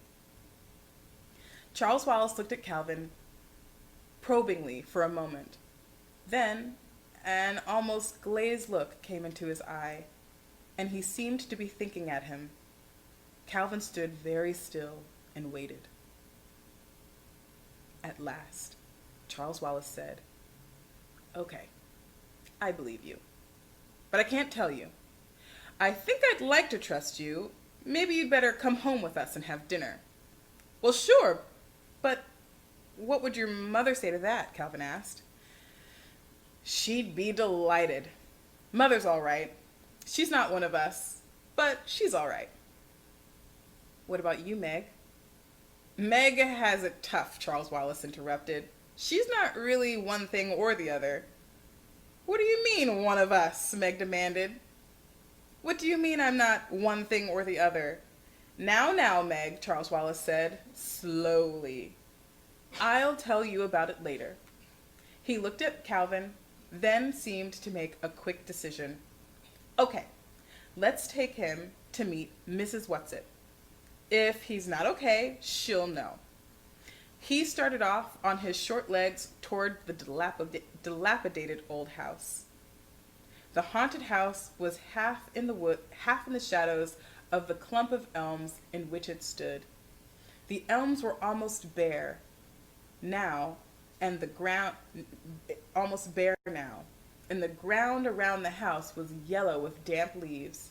Charles Wallace looked at Calvin probingly for a moment. Then an almost glazed look came into his eye, and he seemed to be thinking at him. Calvin stood very still and waited. At last, Charles Wallace said, "Okay, I believe you, but I can't tell you. I think I'd like to trust you. Maybe you'd better come home with us and have dinner." "Well, sure, but what would your mother say to that?" Calvin asked. "She'd be delighted. Mother's all right. She's not one of us, but she's all right." "What about you, Meg?" "Meg has it tough," Charles Wallace interrupted. "She's not really one thing or the other." "What do you mean, one of us?" Meg demanded. "What do you mean I'm not one thing or the other?" Now, Meg," Charles Wallace said, slowly. "I'll tell you about it later." He looked at Calvin, then seemed to make a quick decision. "Okay, let's take him to meet Mrs. Whatsit. If he's not okay, she'll know." He started off on his short legs toward the dilapidated old house. The haunted house was half in the shadows of the clump of elms in which it stood. The elms were almost bare now, and the ground around the house was yellow with damp leaves.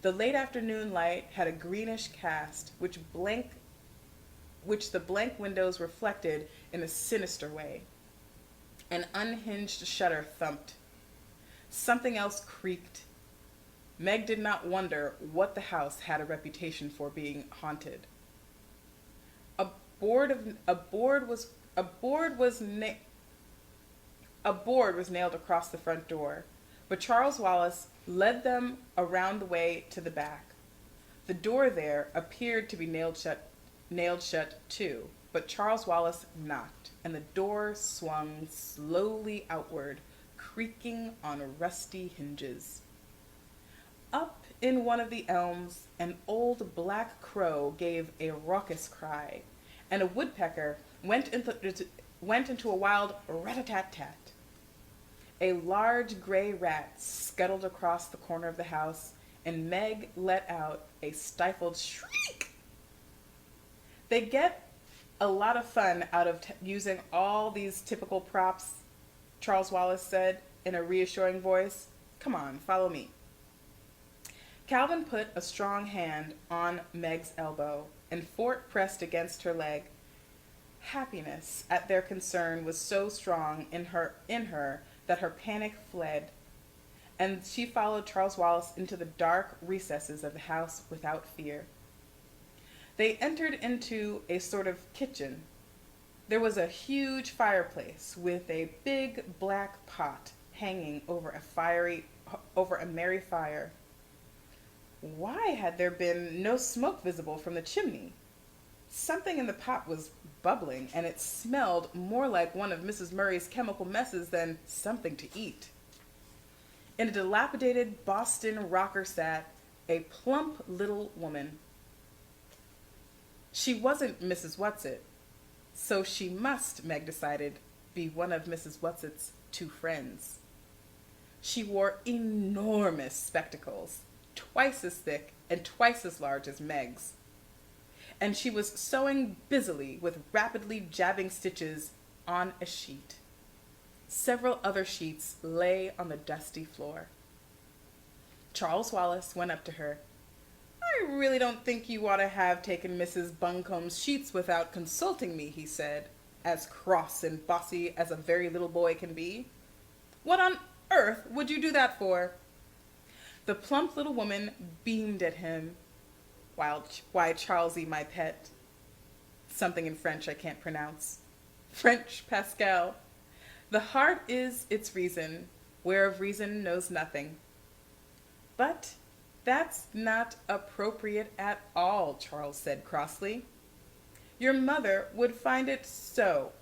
The late afternoon light had a greenish cast, which the blank windows reflected in a sinister way. An unhinged shutter thumped. Something else creaked. Meg did not wonder what the house had a reputation for being haunted. A board was nailed across the front door, but Charles Wallace led them around the way to the back. The door there appeared to be nailed shut too, but Charles Wallace knocked, and the door swung slowly outward, creaking on rusty hinges. Up in one of the elms, an old black crow gave a raucous cry, and a woodpecker went into a wild rat-a-tat-tat. A large gray rat scuttled across the corner of the house, and Meg let out a stifled shriek. "They get a lot of fun out of using all these typical props," Charles Wallace said in a reassuring voice. "Come on, follow me." Calvin put a strong hand on Meg's elbow, and Fort pressed against her leg. Happiness at their concern was so strong in her that her panic fled, and she followed Charles Wallace into the dark recesses of the house without fear. They entered into a sort of kitchen. There was a huge fireplace with a big black pot hanging over a merry fire. Why had there been no smoke visible from the chimney? Something in the pot was bubbling, and it smelled more like one of Mrs. Murray's chemical messes than something to eat. In a dilapidated Boston rocker sat a plump little woman. She wasn't Mrs. Whatsit, so she must, Meg decided, be one of Mrs. Whatsit's two friends. She wore enormous spectacles, twice as thick and twice as large as Meg's, and she was sewing busily with rapidly jabbing stitches on a sheet. Several other sheets lay on the dusty floor. Charles Wallace went up to her. "I really don't think you ought to have taken Mrs. Buncombe's sheets without consulting me," he said, as cross and bossy as a very little boy can be. "What on earth would you do that for?" The plump little woman beamed at him. "Why, Charlesy, my pet," something in French I can't pronounce. French Pascal. "The heart is its reason, whereof reason knows nothing." "But that's not appropriate at all," Charles said crossly. "Your mother would find it so."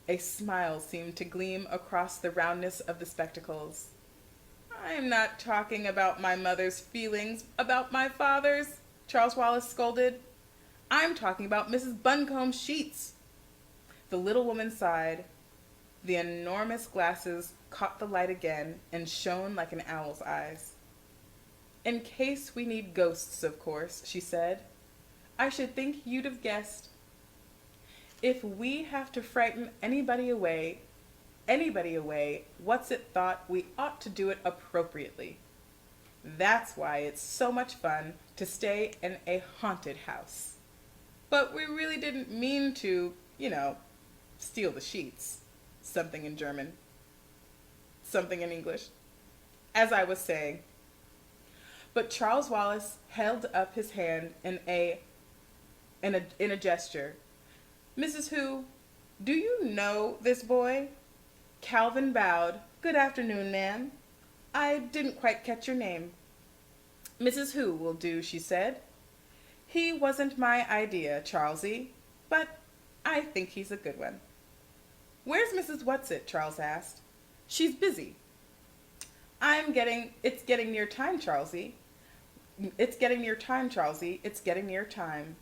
A smile seemed to gleam across the roundness of the spectacles. "I'm not talking about my mother's feelings about my father's," Charles Wallace scolded. I'm talking about Mrs. Buncombe's sheets. The little woman sighed. The enormous glasses caught the light again and shone like an owl's eyes. In case we need ghosts, of course, she said. I should think you'd have guessed. If we have to frighten anybody away, what's it thought we ought to do it appropriately. That's why it's so much fun to stay in a haunted house. But we really didn't mean to, steal the sheets. Something in German. Something in English. As I was saying. But Charles Wallace held up his hand in a gesture. Mrs. Who, do you know this boy? Calvin bowed. Good afternoon, ma'am. I didn't quite catch your name. Mrs. Who will do, she said. He wasn't my idea, Charlesy, but I think he's a good one. Where's Mrs. Whatsit? Charles asked. She's busy. It's getting near time, Charlesy. It's getting near time, Charlesy. It's getting near time.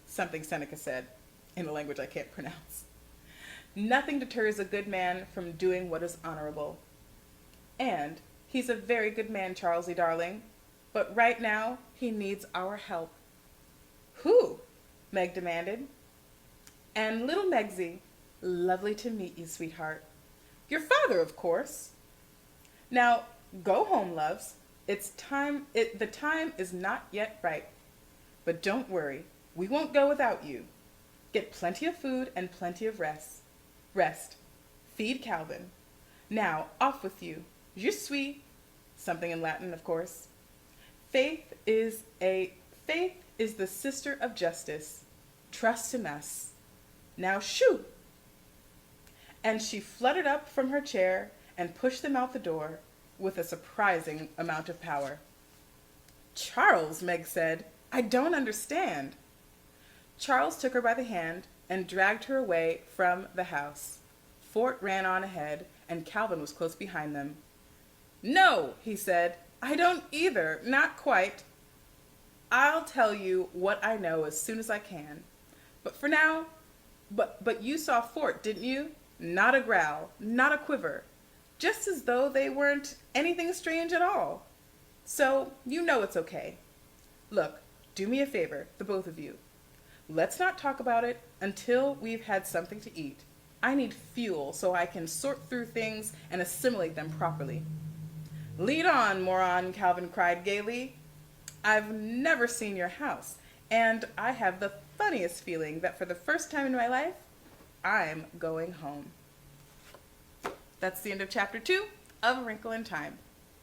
Something Seneca said, in a language I can't pronounce. Nothing deters a good man from doing what is honorable. And he's a very good man, Charlesy, darling. But right now, he needs our help. Who? Meg demanded. And little Megsy. Lovely to meet you, sweetheart. Your father, of course. Now, go home, loves. The time is not yet ripe. But don't worry. We won't go without you. Get plenty of food and plenty of rest. Feed Calvin. Now, off with you. Je suis. Something in Latin, of course. Faith is the sister of justice. Trust in us. Now shoo! And she fluttered up from her chair and pushed them out the door with a surprising amount of power. Charles, Meg said, I don't understand. Charles took her by the hand and dragged her away from the house. Fort ran on ahead, and Calvin was close behind them. No, he said, I don't either, not quite. I'll tell you what I know as soon as I can. But for now, but you saw Fort, didn't you? Not a growl, not a quiver, just as though they weren't anything strange at all. So, you know it's okay. Look, do me a favor, the both of you. Let's not talk about it until we've had something to eat. I need fuel so I can sort through things and assimilate them properly. Lead on, moron, Calvin cried gaily. I've never seen your house, and I have the funniest feeling that for the first time in my life, I'm going home. That's the end of chapter 2 of A Wrinkle in Time.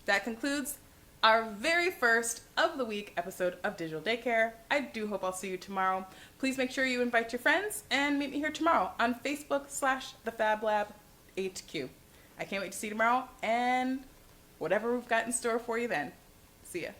That concludes our very first of the week episode of Digital Daycare. I do hope I'll see you tomorrow. Please make sure you invite your friends and meet me here tomorrow on Facebook/the Fab Lab HQ. I can't wait to see you tomorrow and whatever we've got in store for you then. See ya.